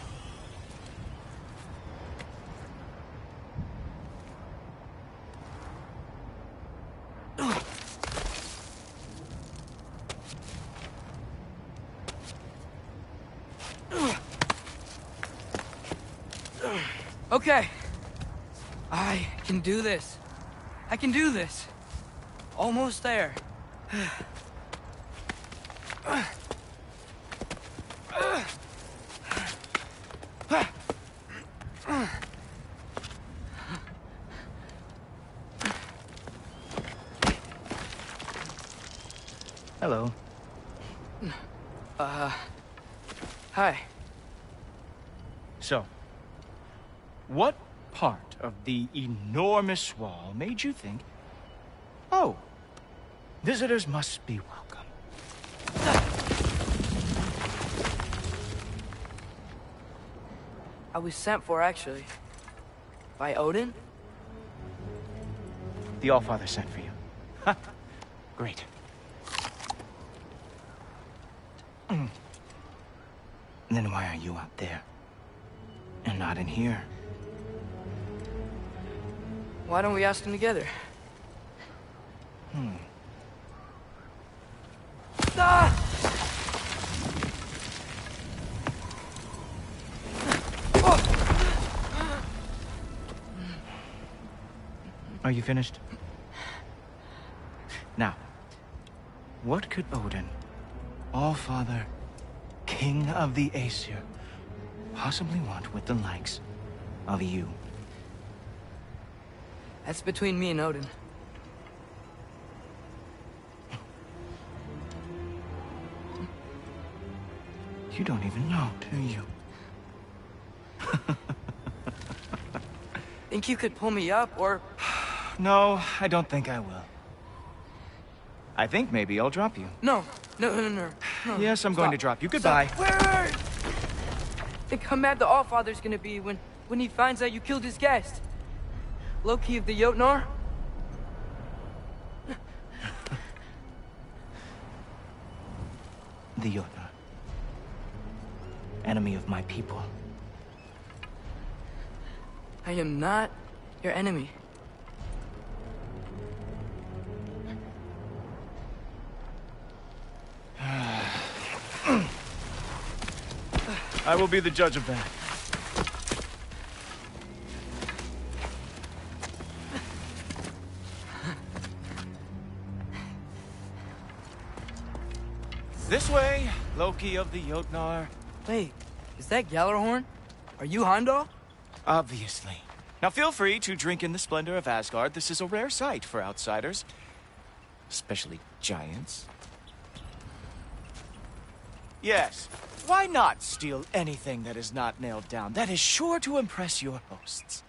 Okay. I can do this. I can do this. Almost there. Hello. Hi. So, what part of the enormous wall made you think, oh, visitors must be welcome? I was sent for, actually. By Odin? The Allfather sent for you. Ha! Great. Then why are you out there? And not in here? Why don't we ask them together? Ah! Are you finished? Now, what could Odin, Allfather, King of the Aesir, possibly want with the likes of you? That's between me and Odin. You don't even know, do you? Think you could pull me up, or... No, I don't think I will. I think maybe I'll drop you. No. Yes, I'm going to drop you. Goodbye. Wait. Think how mad the Allfather's gonna be when he finds out you killed his guest. Loki of the Jotnar? The Jotnar. Enemy of my people. I am not your enemy. I will be the judge of that. This way, Loki of the Jotnar. Wait, is that Gjallarhorn? Are you Heimdall? Obviously. Now feel free to drink in the splendor of Asgard. This is a rare sight for outsiders. Especially giants. Yes, why not steal anything that is not nailed down? That is sure to impress your hosts.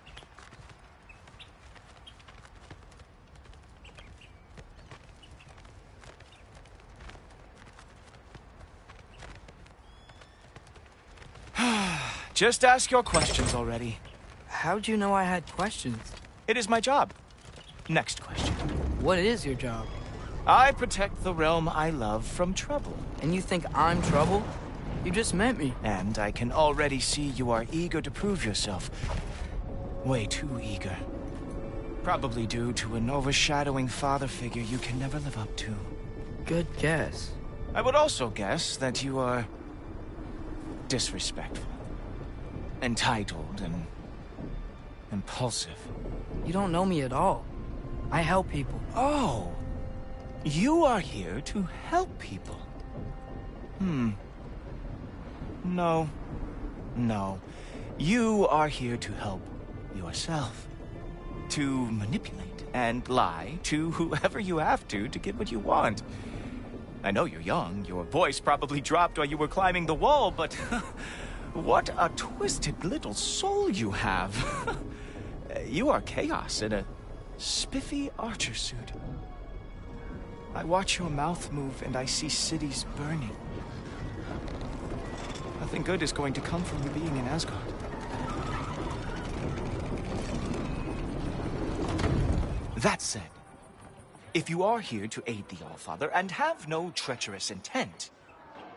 Just ask your questions already. How'd you know I had questions? It is my job. Next question. What is your job? I protect the realm I love from trouble. And you think I'm trouble? You just met me. And I can already see you are eager to prove yourself. Way too eager. Probably due to an overshadowing father figure you can never live up to. Good guess. I would also guess that you are disrespectful, entitled, and impulsive. You don't know me at all. I help people. Oh, you are here to help people. No. No. You are here to help yourself. To manipulate and lie to whoever you have to get what you want. I know you're young. Your voice probably dropped while you were climbing the wall, but what a twisted little soul you have. You are chaos in a spiffy archer suit. I watch your mouth move and I see cities burning. Nothing good is going to come from you being in Asgard. That said, if you are here to aid the Allfather and have no treacherous intent,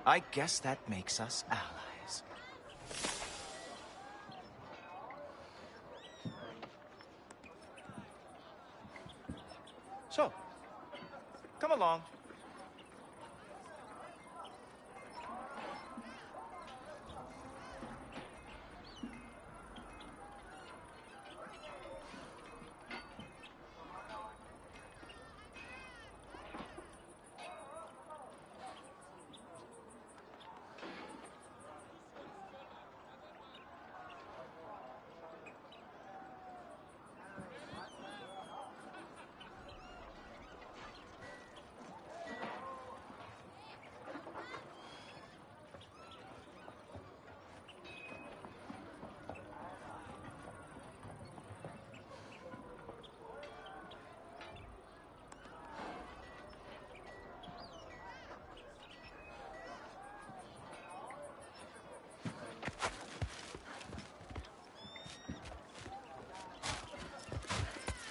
I guess that makes us allies. So, come along.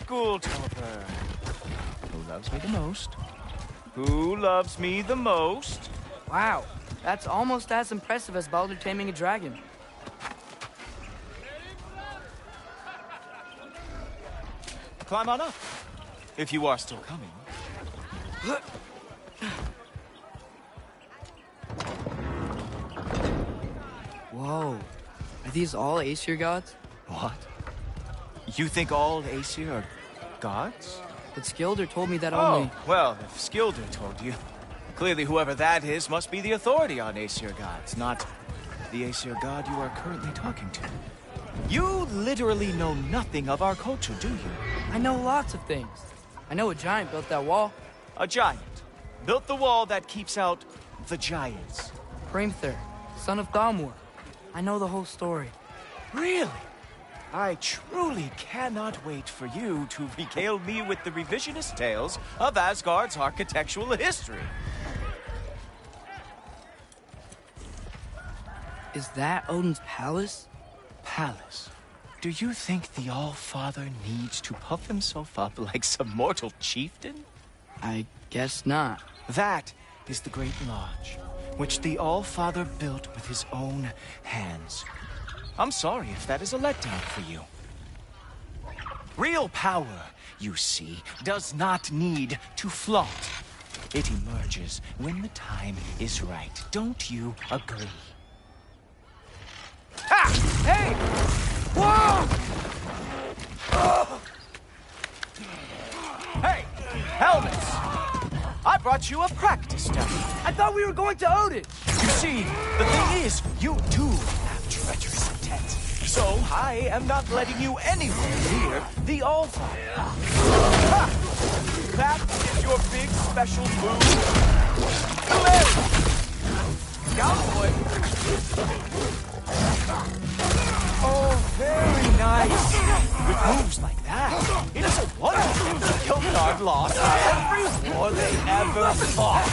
School Topper. Who loves me the most? Who loves me the most? Wow, that's almost as impressive as Baldur taming a dragon. Climb on up, if you are still coming. Whoa, are these all Aesir gods? What? You think all Aesir are gods? But Skilder told me that Oh, only... well, if Skilder told you, clearly whoever that is must be the authority on Aesir gods, not the Aesir god you are currently talking to. You literally know nothing of our culture, do you? I know lots of things. I know a giant built that wall. A giant built the wall that keeps out the giants. Hrimthur, son of Thamur. I know the whole story. Really? I truly cannot wait for you to regale me with the revisionist tales of Asgard's architectural history. Is that Odin's palace? Palace? Do you think the All-Father needs to puff himself up like some mortal chieftain? I guess not. That is the Great Lodge, which the All-Father built with his own hands. I'm sorry if that is a letdown for you. Real power, you see, does not need to flaunt. It emerges when the time is right. Don't you agree? Ha! Hey! Whoa! Hey! Helmets! I brought you a practice dummy. I thought we were going to Odin! You see, the thing is, you do have treacherous intent. So I am not letting you anywhere near the All-Father. Ha! That is your big special move. Come in! Cowboy! Oh, very nice. With moves like that, it is a wonder the Guard lost every war they ever fought.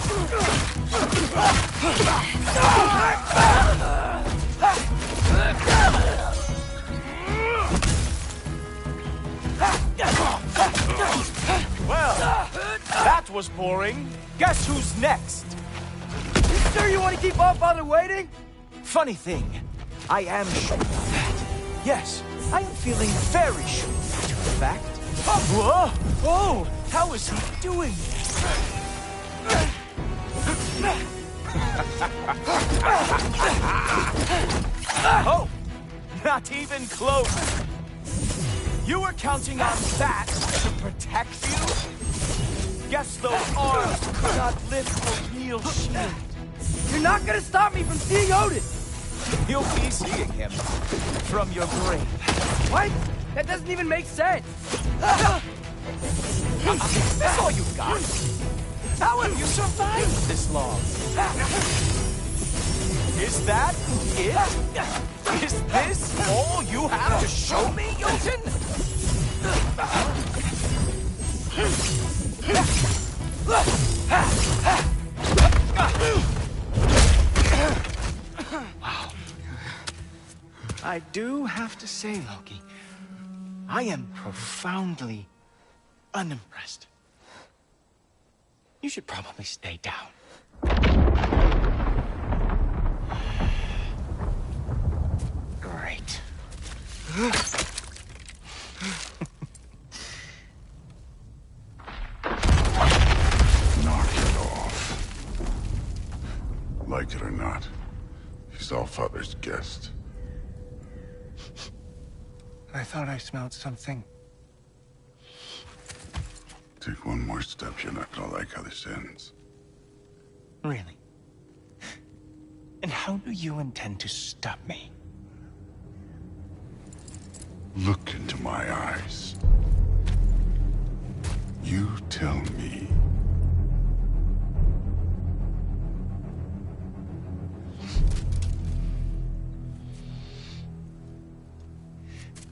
Well, that was boring. Guess who's next? You sure you want to keep All-Father waiting? Funny thing, I am sure of that. Yes, I am feeling very sure of that, in fact. Oh, whoa! Oh, how is he doing this? Oh, not even close. You were counting on that to protect you? Guess those arms could not lift a real shield. You're not gonna stop me from seeing Odin! You'll be seeing him from your grave. What? That doesn't even make sense! That's all you got? How have you survived this long? Is that it? Is this all you have to show me, Jotun? Wow. I do have to say, Loki, I am profoundly unimpressed. You should probably stay down. Great. Knock it off. Like it or not, he's Allfather's guest. I thought I smelled something. Take one more step, you're not gonna like how this ends. Really? And how do you intend to stop me? Look into my eyes. You tell me.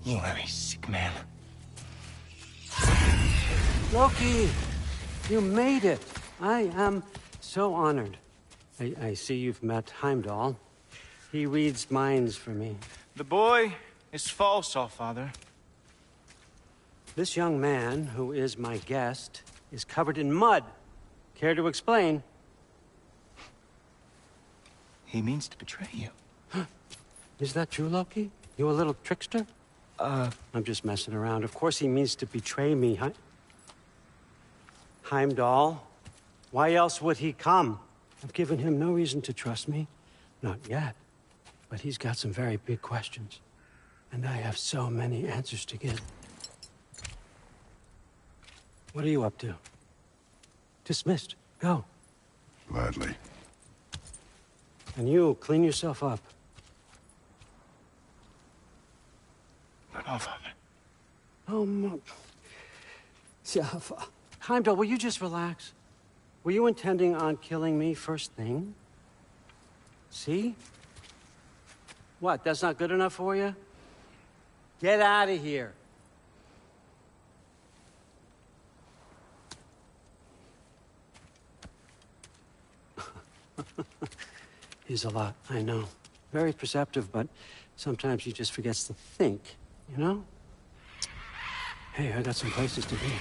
You are a sick man. Loki, you made it. I am so honored. I see you've met Heimdall. He reads minds for me. The boy is false, Allfather. This young man, who is my guest, is covered in mud. Care to explain? He means to betray you. Is that true, Loki? You a little trickster? I'm just messing around. Of course he means to betray me, Heimdall. Why else would he come? I've given him no reason to trust me. Not yet. But he's got some very big questions. And I have so many answers to give. What are you up to? Dismissed. Go. Gladly. And you, clean yourself up. But Allfather. Oh, my... Heimdall, will you just relax? Were you intending on killing me first thing? See? What, that's not good enough for you? Get out of here. He's a lot, I know. Very perceptive, but sometimes he just forgets to think, you know? Hey, I got some places to be.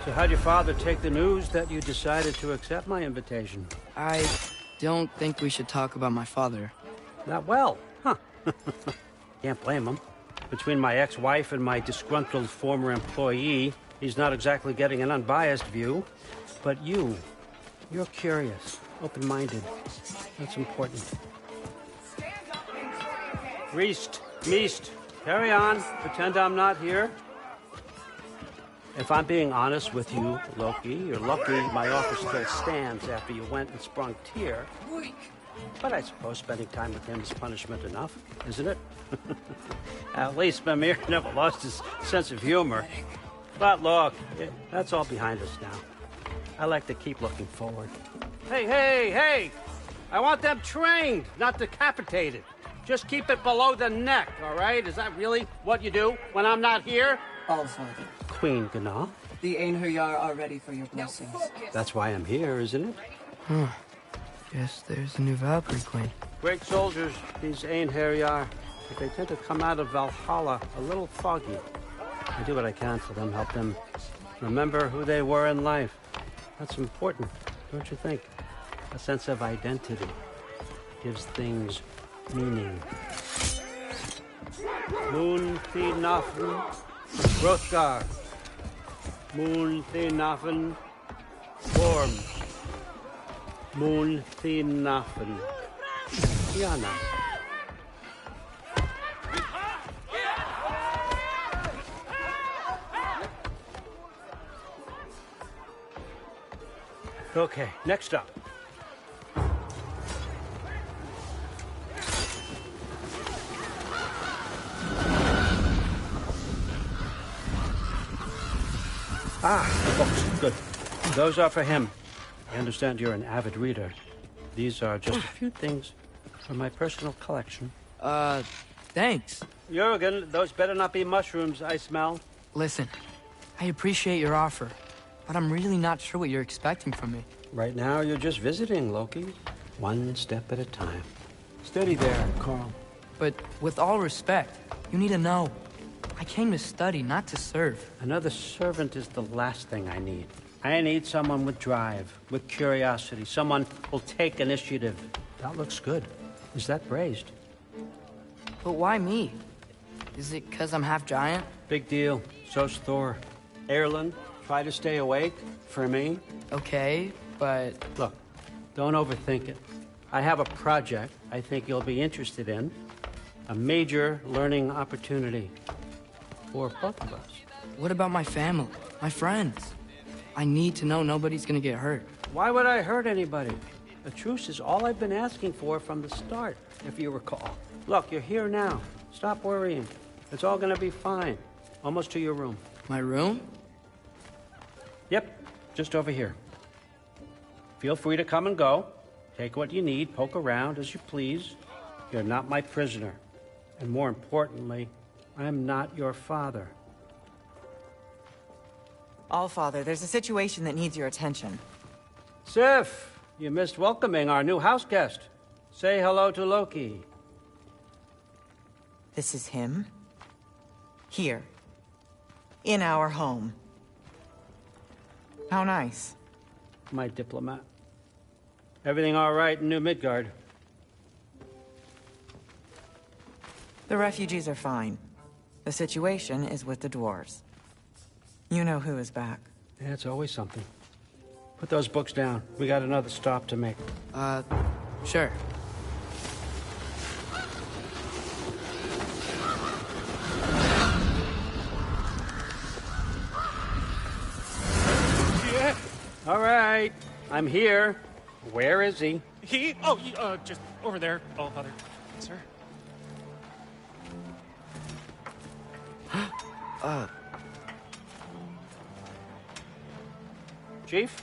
So how'd your father take the news that you decided to accept my invitation? I don't think we should talk about my father. Not well, huh? Can't blame him. Between my ex-wife and my disgruntled former employee, he's not exactly getting an unbiased view. But you're curious, open-minded. That's important. Reist, Meest, carry on. Pretend I'm not here. If I'm being honest with you, Loki, you're lucky my offer still stands after you went and sprung Tyr. But I suppose spending time with him is punishment enough, isn't it? At least Mimir never lost his sense of humor. But look, that's all behind us now. I like to keep looking forward. Hey! I want them trained, not decapitated. Just keep it below the neck, all right? Is that really what you do when I'm not here? Allfather. Queen Gná. The Einherjar are ready for your blessings. That's why I'm here, isn't it? Huh. Guess there's a new Valkyrie Queen. Great soldiers, these Einherjar. But they tend to come out of Valhalla a little foggy. I do what I can for them, help them remember who they were in life. That's important, don't you think? A sense of identity gives things meaning. Moon Thinafen, Hrothgar. Moon Thinafen, Gorm. Moon Thinafen, Yana. Okay, next up. Ah, books. Good. Those are for him. I understand you're an avid reader. These are just a few things from my personal collection. Thanks. Jurgen, those better not be mushrooms I smell. Listen, I appreciate your offer, but I'm really not sure what you're expecting from me. Right now, you're just visiting, Loki. One step at a time. Steady there, Carl. But with all respect, you need to know. I came to study, not to serve. Another servant is the last thing I need. I need someone with drive, with curiosity, someone who'll take initiative. That looks good. Is that braised? But why me? Is it because I'm half giant? Big deal. So's Thor. Erlen, try to stay awake for me. Okay, but... Look, don't overthink it. I have a project I think you'll be interested in. A major learning opportunity for both of us. What about my family? My friends? I need to know nobody's gonna get hurt. Why would I hurt anybody? A truce is all I've been asking for from the start, if you recall. Look, you're here now. Stop worrying. It's all gonna be fine. Almost to your room. My room? Yep, just over here. Feel free to come and go. Take what you need, poke around as you please. You're not my prisoner. And more importantly, I'm not your father. Allfather, there's a situation that needs your attention. Sif, you missed welcoming our new house guest. Say hello to Loki. This is him? Here. In our home. How nice. My diplomat. Everything all right in New Midgard? The refugees are fine. The situation is with the dwarves. You know who is back. Yeah, it's always something. Put those books down. We got another stop to make. Sure. Yeah. All right. I'm here. Where is he? Just over there, Allfather. Sir? Chief,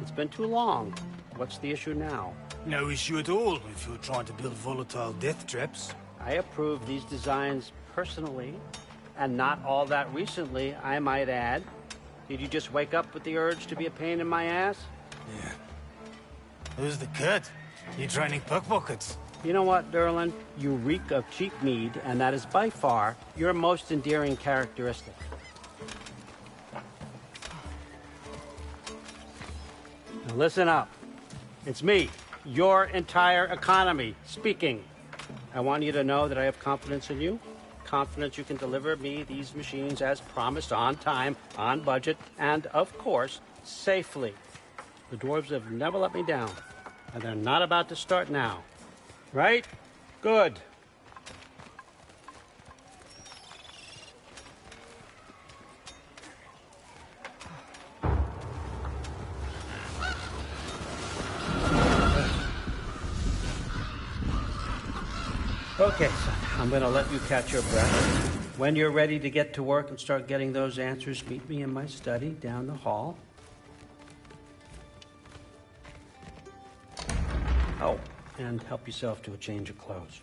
it's been too long. What's the issue now? No issue at all if you're trying to build volatile death traps. I approve these designs personally, and not all that recently, I might add. Did you just wake up with the urge to be a pain in my ass? Yeah. Who's the cut? You training pickpockets? You know what, Derlin? You reek of cheap mead, and that is by far your most endearing characteristic. Now listen up. It's me, your entire economy, speaking. I want you to know that I have confidence in you. Confidence you can deliver me these machines as promised, on time, on budget, and, of course, safely. The dwarves have never let me down, and they're not about to start now. Right? Good. Okay, son, I'm gonna let you catch your breath. When you're ready to get to work and start getting those answers, meet me in my study down the hall. Oh, and help yourself to a change of clothes.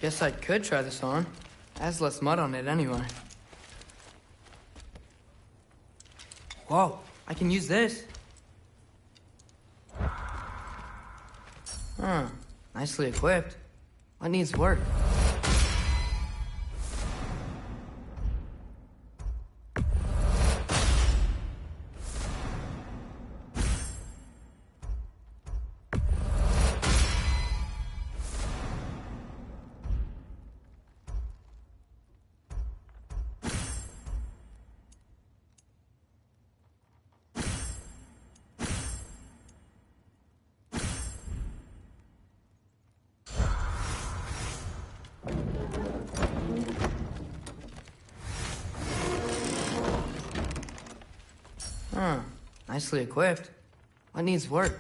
Guess I could try this on. Has less mud on it anyway. Whoa, I can use this. Nicely equipped. What needs work? Huh. Nicely equipped. What needs work?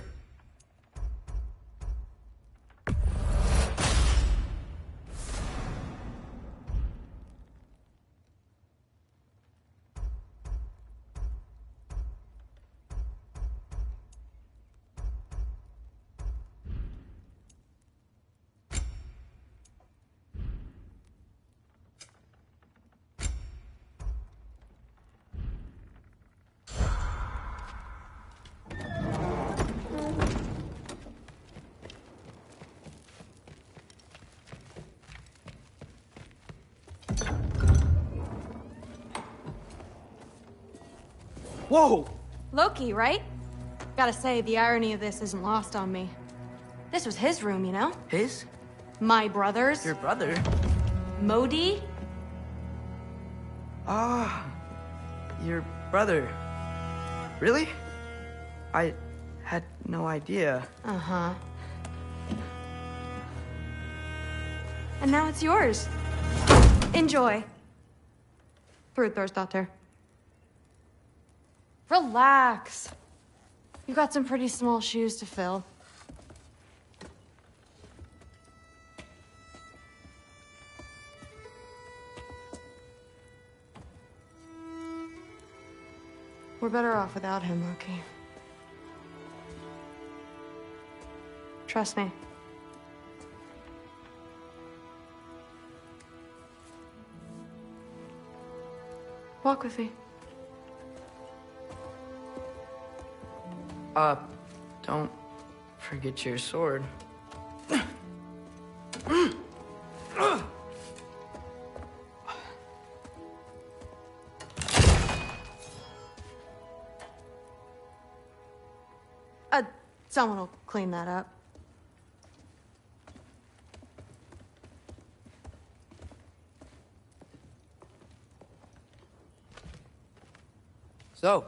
Whoa! Loki, right? Gotta say, the irony of this isn't lost on me. This was his room, you know? His? My brother's. Your brother? Modi? Ah, your brother. Really? I had no idea. Uh-huh. And now it's yours. Enjoy. Thrudthorstdottir. Relax. You got some pretty small shoes to fill. We're better off without him, Loki. Trust me. Walk with me. Don't forget your sword. Someone will clean that up. So,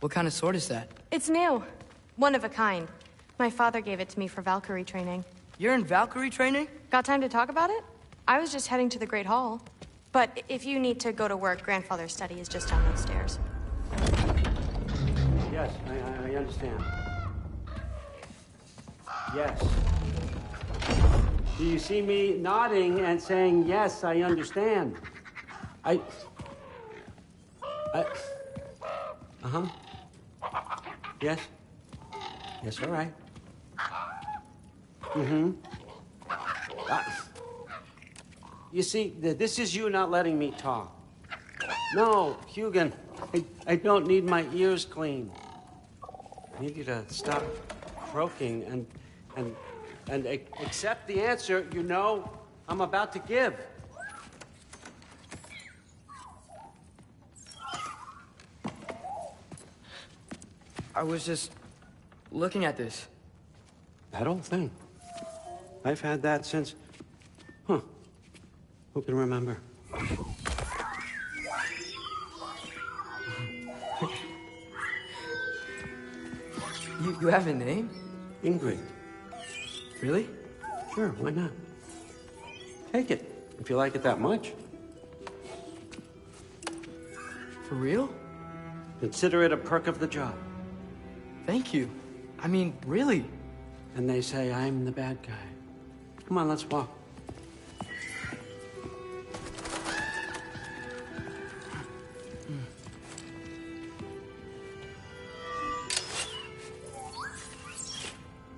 what kind of sword is that? It's new. One of a kind. My father gave it to me for Valkyrie training. You're in Valkyrie training? Got time to talk about it? I was just heading to the Great Hall. But if you need to go to work, Grandfather's study is just down those stairs. Yes, I understand. Yes. Do you see me nodding and saying, yes, I understand? Uh-huh. Yes? Yes, all right. Mm-hmm. You see, this is you not letting me talk. No, Hugin, I don't need my ears cleaned. I need you to stop croaking and accept the answer you know I'm about to give. I was just looking at this. That old thing. I've had that since... Huh. Who can remember? You have a name? Ingrid. Really? Sure, why not? Take it, if you like it that much. For real? Consider it a perk of the job. Thank you. I mean, really. And they say I'm the bad guy. Come on, let's walk.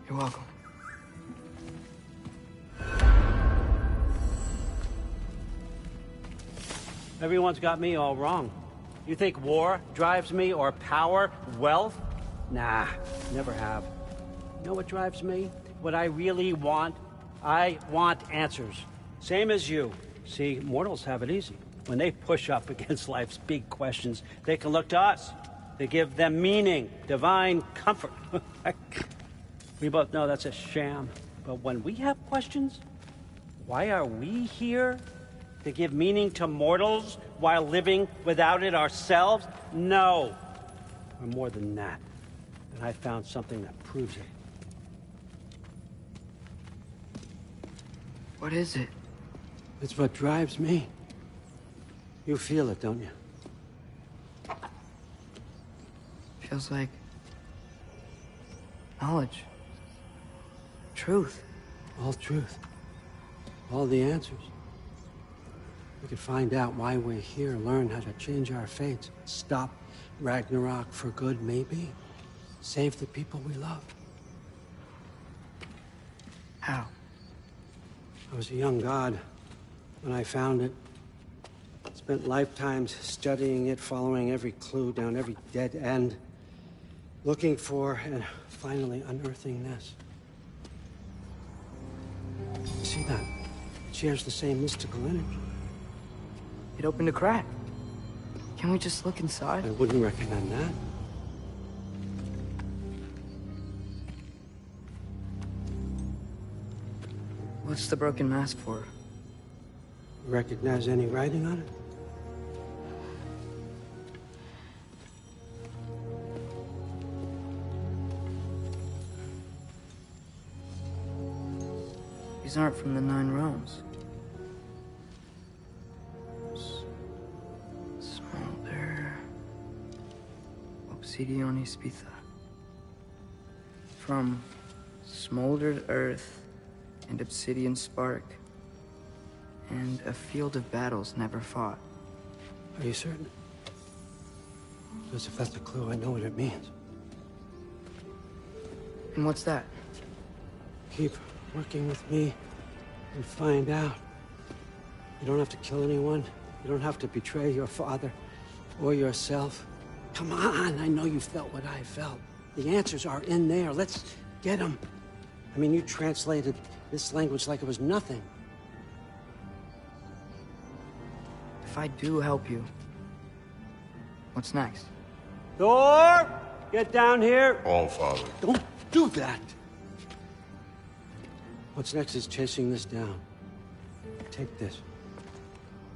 You're welcome. Everyone's got me all wrong. You think war drives me, or power, wealth? Nah, never have. You know what drives me? What I really want? I want answers. Same as you. See, mortals have it easy. When they push up against life's big questions, they can look to us. They give them meaning, divine comfort. We both know that's a sham. But when we have questions, why are we here? To give meaning to mortals while living without it ourselves? No. We're more than that. And I found something that proves it. What is it? It's what drives me. You feel it, don't you? Feels like knowledge. Truth. All truth. All the answers. We could find out why we're here, learn how to change our fates, stop Ragnarok for good, maybe. Save the people we love. How? I was a young god when I found it. Spent lifetimes studying it, following every clue down every dead end, looking for and finally unearthing this. See that? It shares the same mystical energy. It opened a crack. Can we just look inside? I wouldn't recommend that. What's the broken mask for? Recognize any writing on it? These aren't from the Nine Realms. Smolder. Obsidion Ispitha. From smoldered earth and obsidian spark. And a field of battles never fought. Are you certain? Because if that's a clue, I know what it means. And what's that? Keep working with me and find out. You don't have to kill anyone. You don't have to betray your father or yourself. Come on, I know you felt what I felt. The answers are in there. Let's get them. I mean, you translated this language like it was nothing. If I do help you, what's next? Thor! Get down here! All Father. Don't do that! What's next is chasing this down. Take this,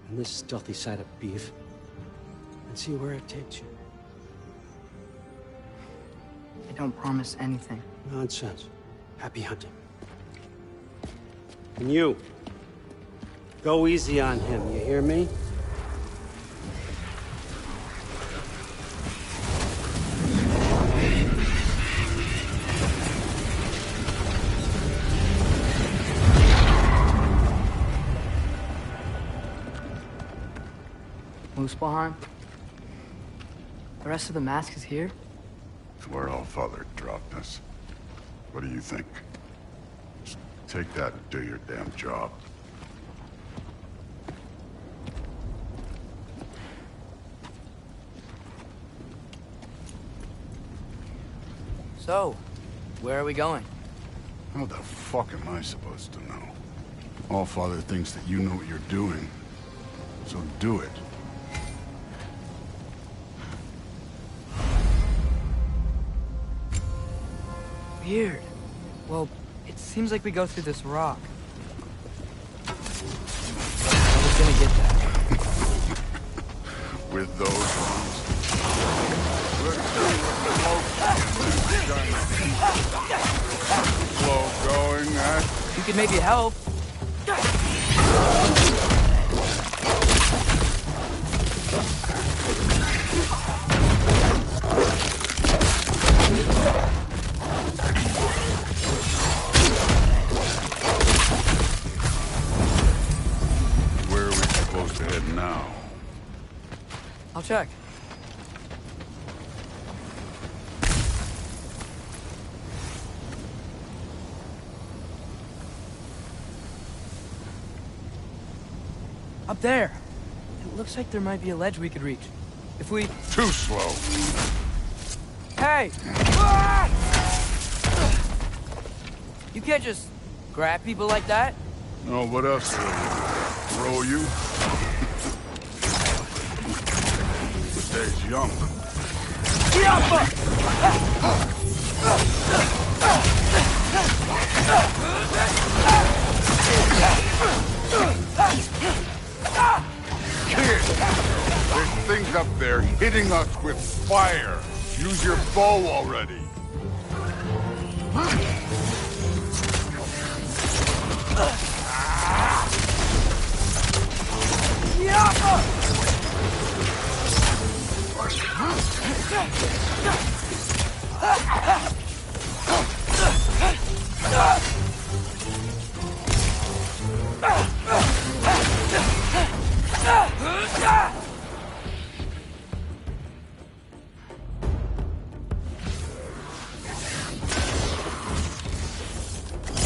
and this stealthy side of beef, and see where it takes you. I don't promise anything. Nonsense. Happy hunting. And you, go easy on him, you hear me? Muspelheim? The rest of the mask is here? It's where All Father dropped us. What do you think? Just take that and do your damn job. So, where are we going? How the fuck am I supposed to know? All Father thinks that you know what you're doing. So do it. Weird. Well, it seems like we go through this rock. I was gonna get that. With those ones. Slow going, eh? You could maybe help. Where are we supposed to head now? I'll check. Up there. It looks like there might be a ledge we could reach. If we... Too slow. Hey! You can't just grab people like that. No, what else? Throw you? Stays young. Kid, there's things up there hitting us with fire. Use your bow already.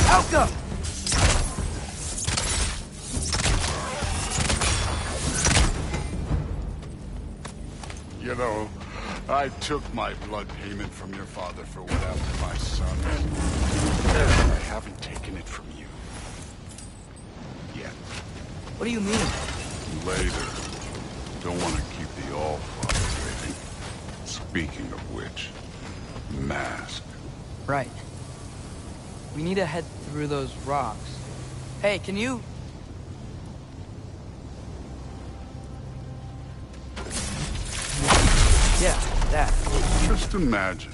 Alka! You know, I took my blood payment from your father for what happened to my son. I haven't taken it from you. Yet. What do you mean? Later. Don't want to keep the All-Father waiting. Speaking of which, mask. Right. We need to head through those rocks. Hey, can you... Yeah, that. Just imagine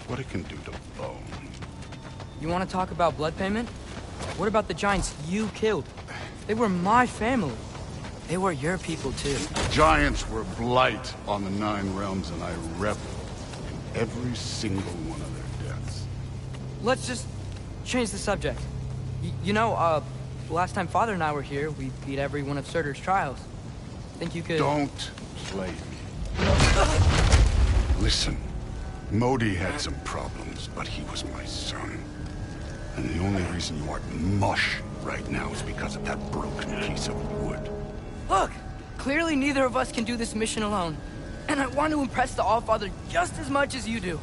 what it can do to bone. You want to talk about blood payment? What about the giants you killed? They were my family. They were your people, too. Giants were blight on the Nine Realms, and I reveled in every single one of their deaths. Let's just change the subject. You know, last time Father and I were here, we beat every one of Surtur's trials. Think you could... Don't play me. Listen, Modi had some problems, but he was my son. And the only reason you aren't mush right now is because of that broken piece of wood. Look! Clearly neither of us can do this mission alone. And I want to impress the All-Father just as much as you do.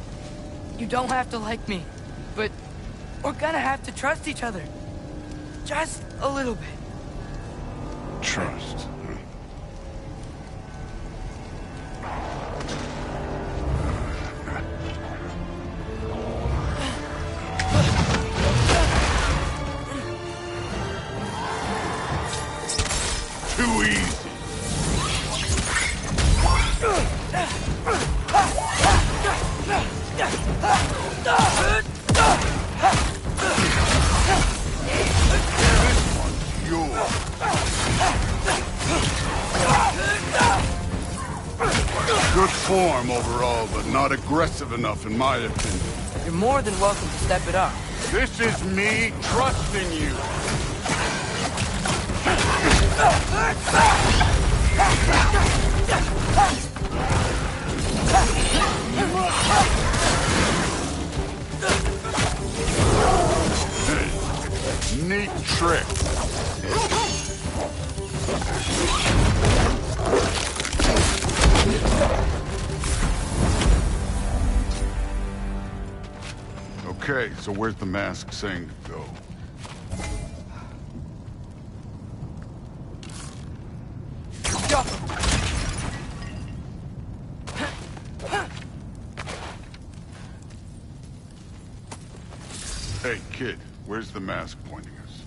You don't have to like me, but we're gonna have to trust each other. Just a little bit. Trust. Too easy. Good form overall, but not aggressive enough in my opinion. You're more than welcome to step it up. This is me trusting you. Hey, neat trick. Okay, so where's the mask saying to go? Hey, kid, where's the mask pointing us?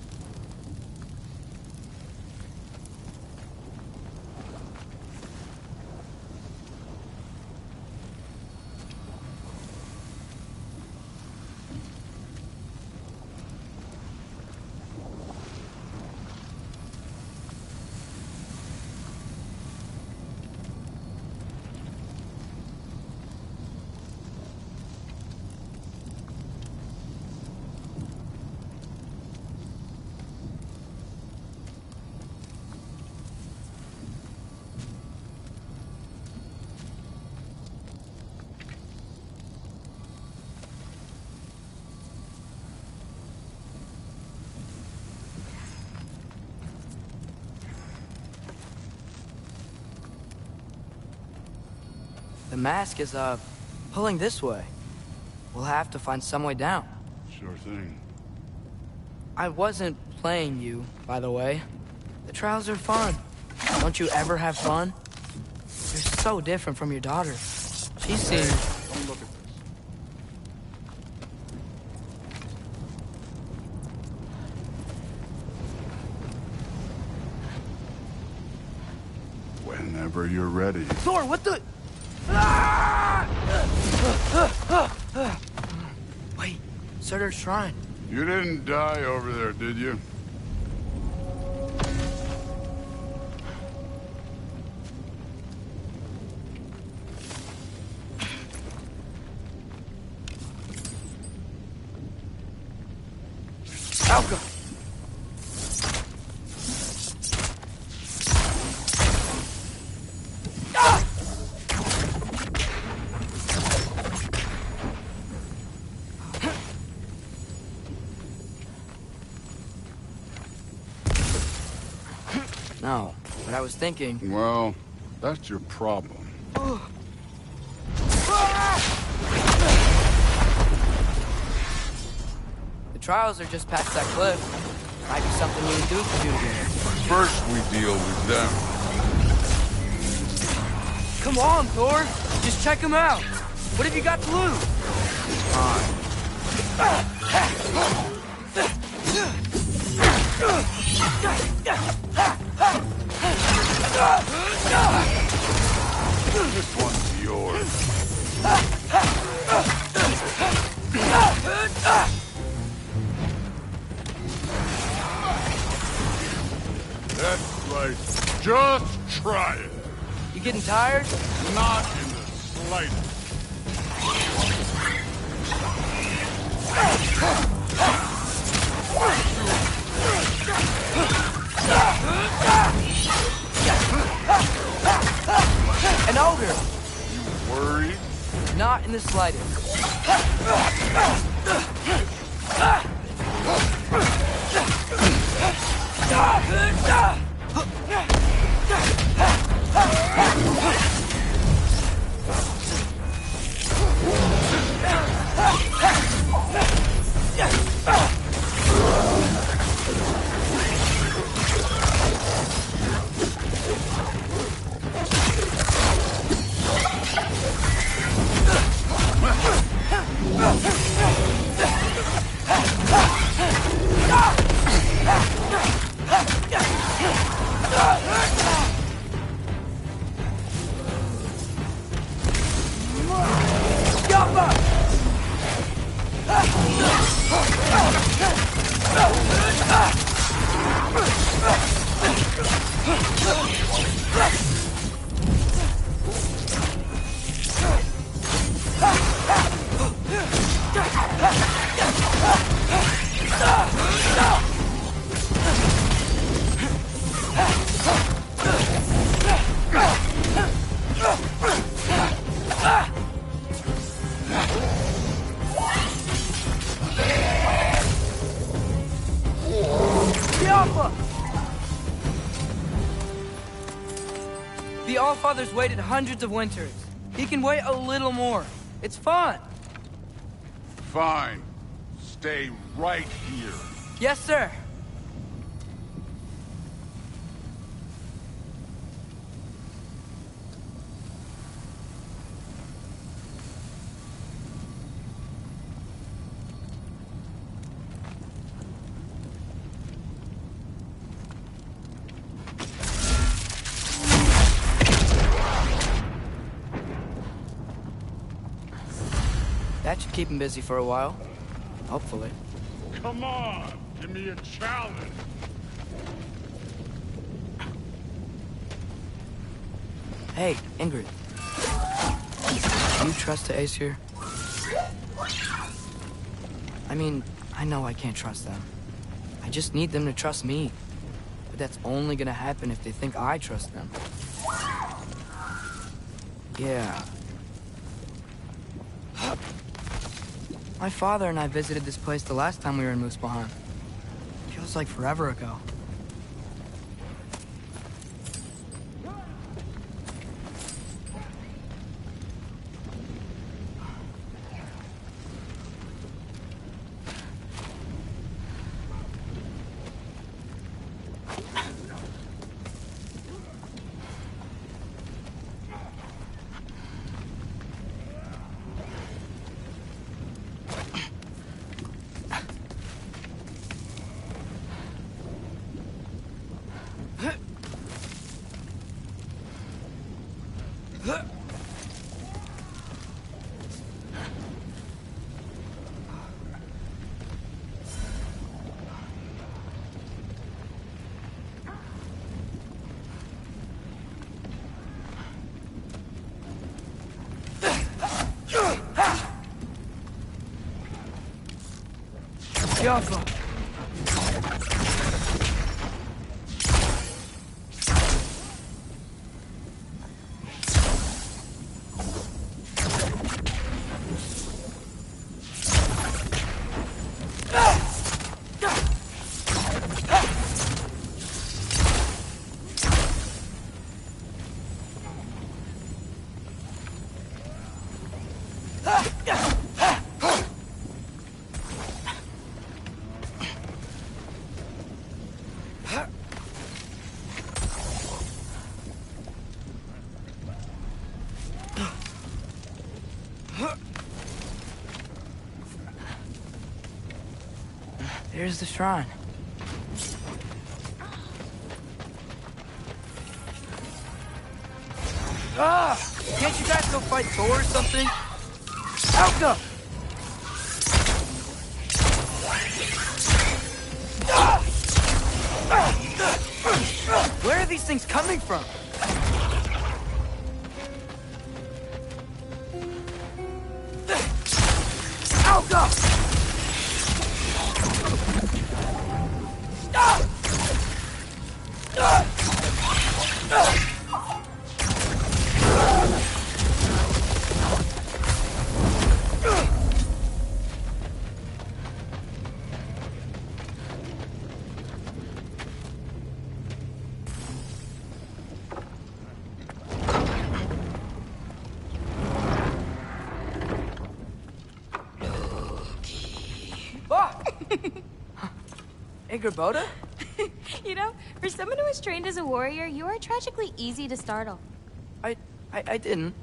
The mask is, pulling this way. We'll have to find some way down. Sure thing. I wasn't playing you, by the way. The trials are fun. Don't you ever have fun? You're so different from your daughter. She seems... Come look at this. Whenever you're ready. Thor, what the... Wait, Surtur's shrine. You didn't die over there, did you? No, but I was thinking... Well, that's your problem. The trials are just past that cliff. Might be something you and Duke could do together. First we deal with them. Come on, Thor! Just check them out! What have you got to lose? Fine. This one's yours. That's right. Just try it. You getting tired? Not in the slightest. An ogre! You worried? Not in the slightest. The Allfather's waited hundreds of winters. He can wait a little more. It's fun. Fine. Stay right here. Yes, sir. That should keep him busy for a while. Hopefully. Come on! Give me a challenge! Hey, Ingrid. Do you trust the Aesir? I mean, I know I can't trust them. I just need them to trust me. But that's only gonna happen if they think I trust them. Yeah. My father and I visited this place the last time we were in Muspelheim. Feels like forever ago. Jaffa. There's the shrine. Ah! Can't you guys go fight Thor or something? Alka! Where are these things coming from? Alka! Boda? You know, for someone who was trained as a warrior, you are tragically easy to startle. I didn't.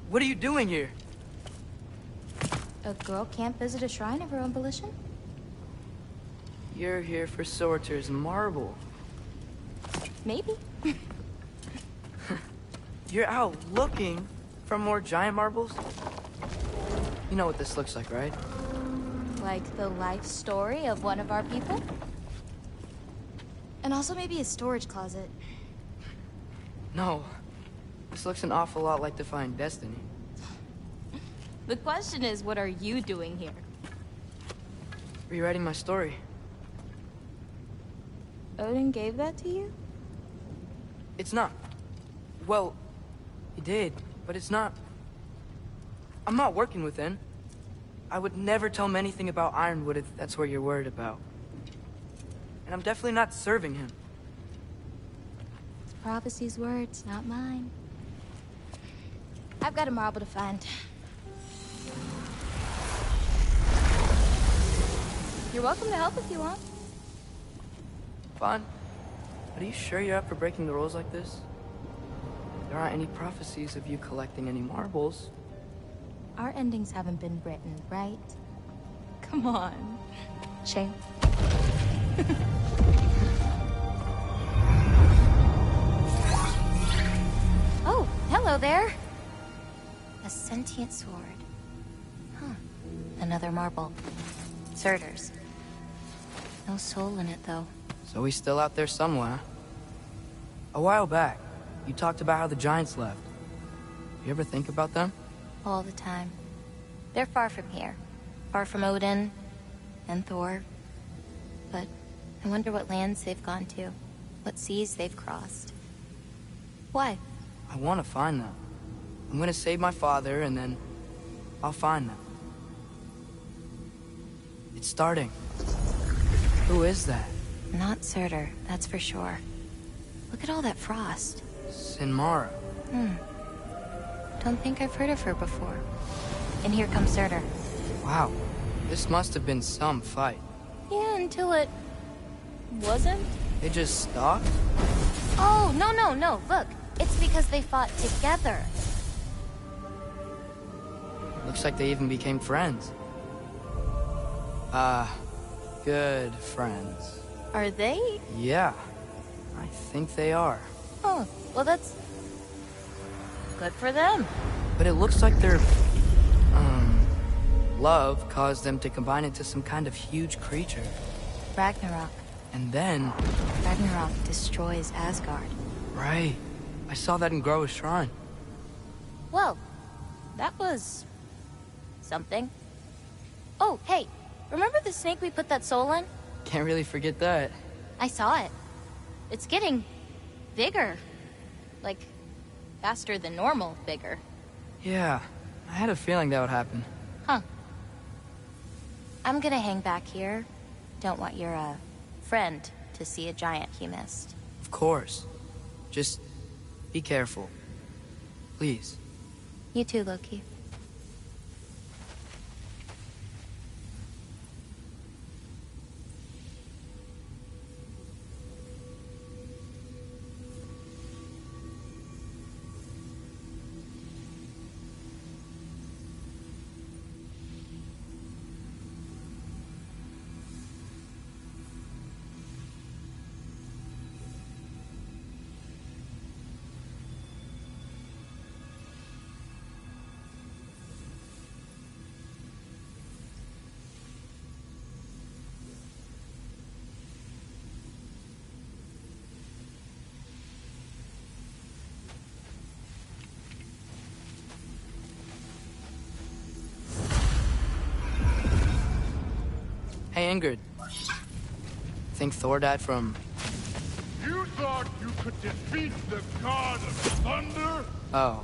What are you doing here? A girl can't visit a shrine of her own volition? You're here for Sorter's marble. Maybe. You're out looking for more giant marbles? You know what this looks like, right? Like the life story of one of our people? And also maybe a storage closet. No. This looks an awful lot like Defying Destiny. The question is, what are you doing here? Rewriting my story. Odin gave that to you? It's not. Well, he did, but it's not. I'm not working with him. I would never tell him anything about Ironwood if that's what you're worried about. And I'm definitely not serving him. It's prophecy's words, not mine. I've got a marble to find. You're welcome to help if you want. Fine. But are you sure you're up for breaking the rules like this? There aren't any prophecies of you collecting any marbles. Our endings haven't been written, right? Come on. Shame. Oh, hello there. A sentient sword. Huh. Another marble. Surtur's. No soul in it, though. So he's still out there somewhere. A while back, you talked about how the giants left. You ever think about them? All the time. They're far from here. Far from Odin and Thor. But I wonder what lands they've gone to. What seas they've crossed. Why? I want to find them. I'm gonna save my father, and then I'll find them. It's starting. Who is that? Not Surtur, that's for sure. Look at all that frost. Sinmara. Don't think I've heard of her before. And here comes Surtur. Wow. This must have been some fight. Yeah, until it... wasn't? They just stopped? Oh, no. Look, it's because they fought together. Looks like they even became friends. Good friends. Are they? Yeah, I think they are. Oh, well that's... good for them. But it looks like their... love caused them to combine into some kind of huge creature. Ragnarok. And then... Ragnarok destroys Asgard. Right. I saw that in Groa's shrine. Well, that was... something. Oh, hey, remember the snake we put that soul in? Can't really forget that. I saw it. It's getting... bigger. Like, faster than normal bigger. Yeah, I had a feeling that would happen. Huh. I'm gonna hang back here. Don't want your, friend to see a giant he missed. Of course. Just be careful. Please. You too, Loki. angered. Think Thor died from... You thought you could defeat the god of thunder? Oh.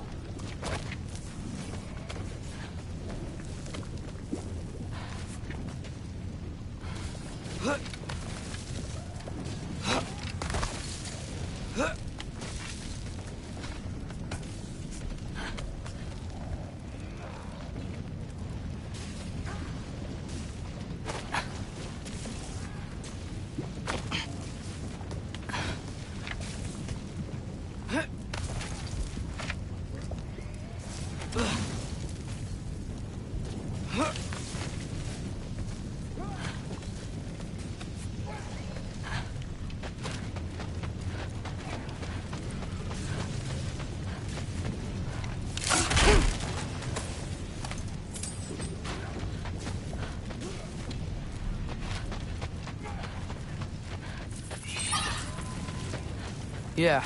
Yeah,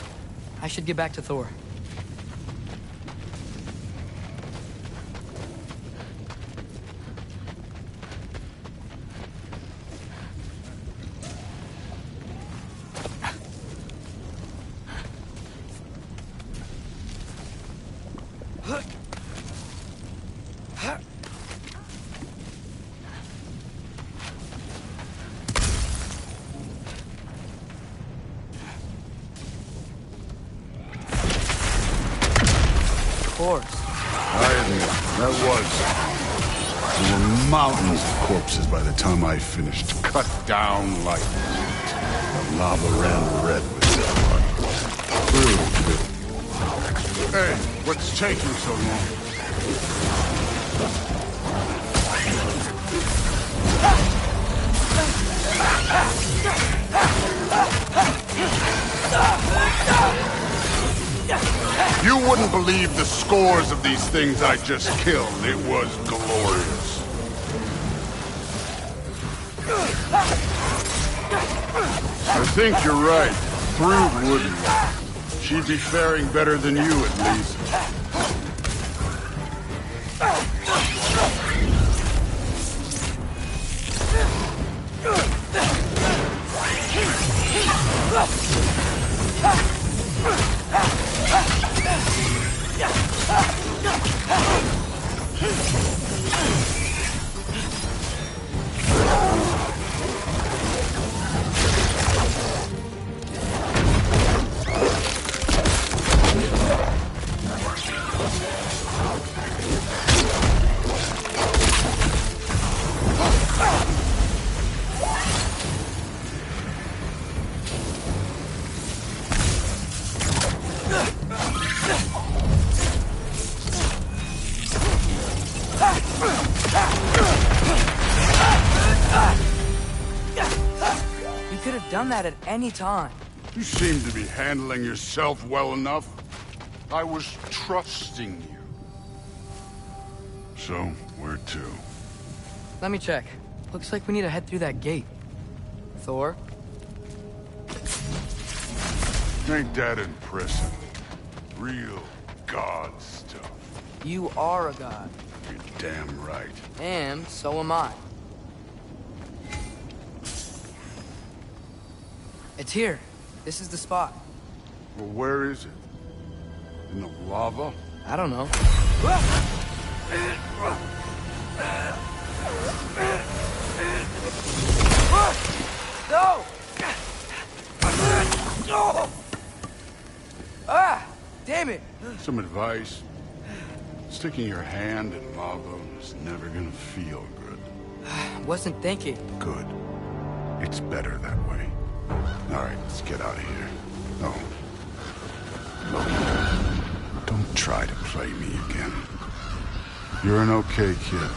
I should get back to Thor. That was. There were mountains of corpses by the time I finished, cut down like meat. The lava ran red with blood. Hey, what's taking so long? You wouldn't believe the scores of these things I just killed. It was glorious. I think you're right. Thrud wouldn't. She'd be faring better than you, at least. Done that at any time. You seem to be handling yourself well enough. I was trusting you. So, where to? Let me check. Looks like we need to head through that gate. Thor? Ain't that impressive? Real god stuff. You are a god. You're damn right. And so am I. It's here. This is the spot. Well, where is it? In the lava? I don't know. No! Ah! Damn it! Some advice. Sticking your hand in lava is never gonna feel good. Wasn't thinking. Good. It's better that way. All right, let's get out of here. Oh. Look, don't try to play me again. You're an okay kid.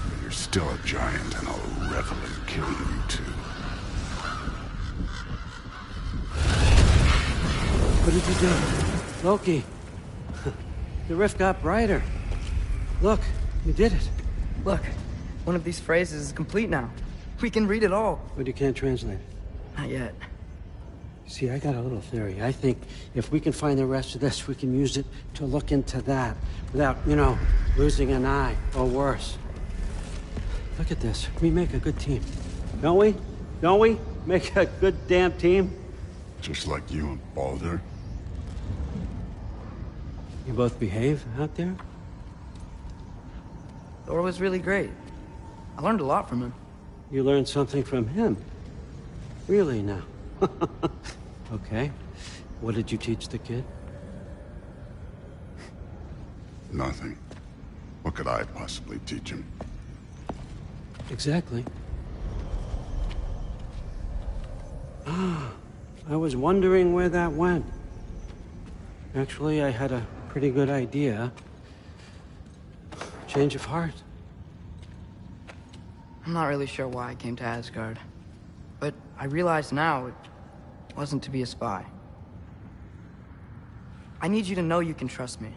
But you're still a giant, and I'll revel in killing you too. What did you do? Loki. The rift got brighter. Look, you did it. Look, one of these phrases is complete now. We can read it all. But you can't translate it. Not yet. See, I got a little theory. I think if we can find the rest of this, we can use it to look into that without, losing an eye or worse. Look at this. We make a good team. Don't we? Don't we? Make a good damn team? Just like you and Baldur. You both behave out there? Thor was really great. I learned a lot from him. You learned something from him? Really now? Okay. What did you teach the kid? Nothing. What could I possibly teach him? Exactly. I was wondering where that went. Actually, I had a pretty good idea. Change of heart. I'm not really sure why I came to Asgard. But I realize now it wasn't to be a spy. I need you to know you can trust me.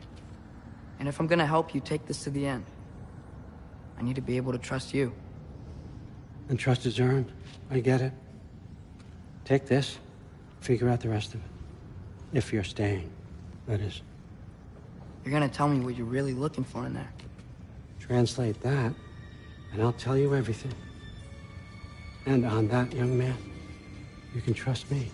And if I'm gonna help you take this to the end, I need to be able to trust you. And trust is earned. I get it. Take this. Figure out the rest of it. If you're staying, that is. You're gonna tell me what you're really looking for in there. Translate that, and I'll tell you everything. And on that, young man, you can trust me.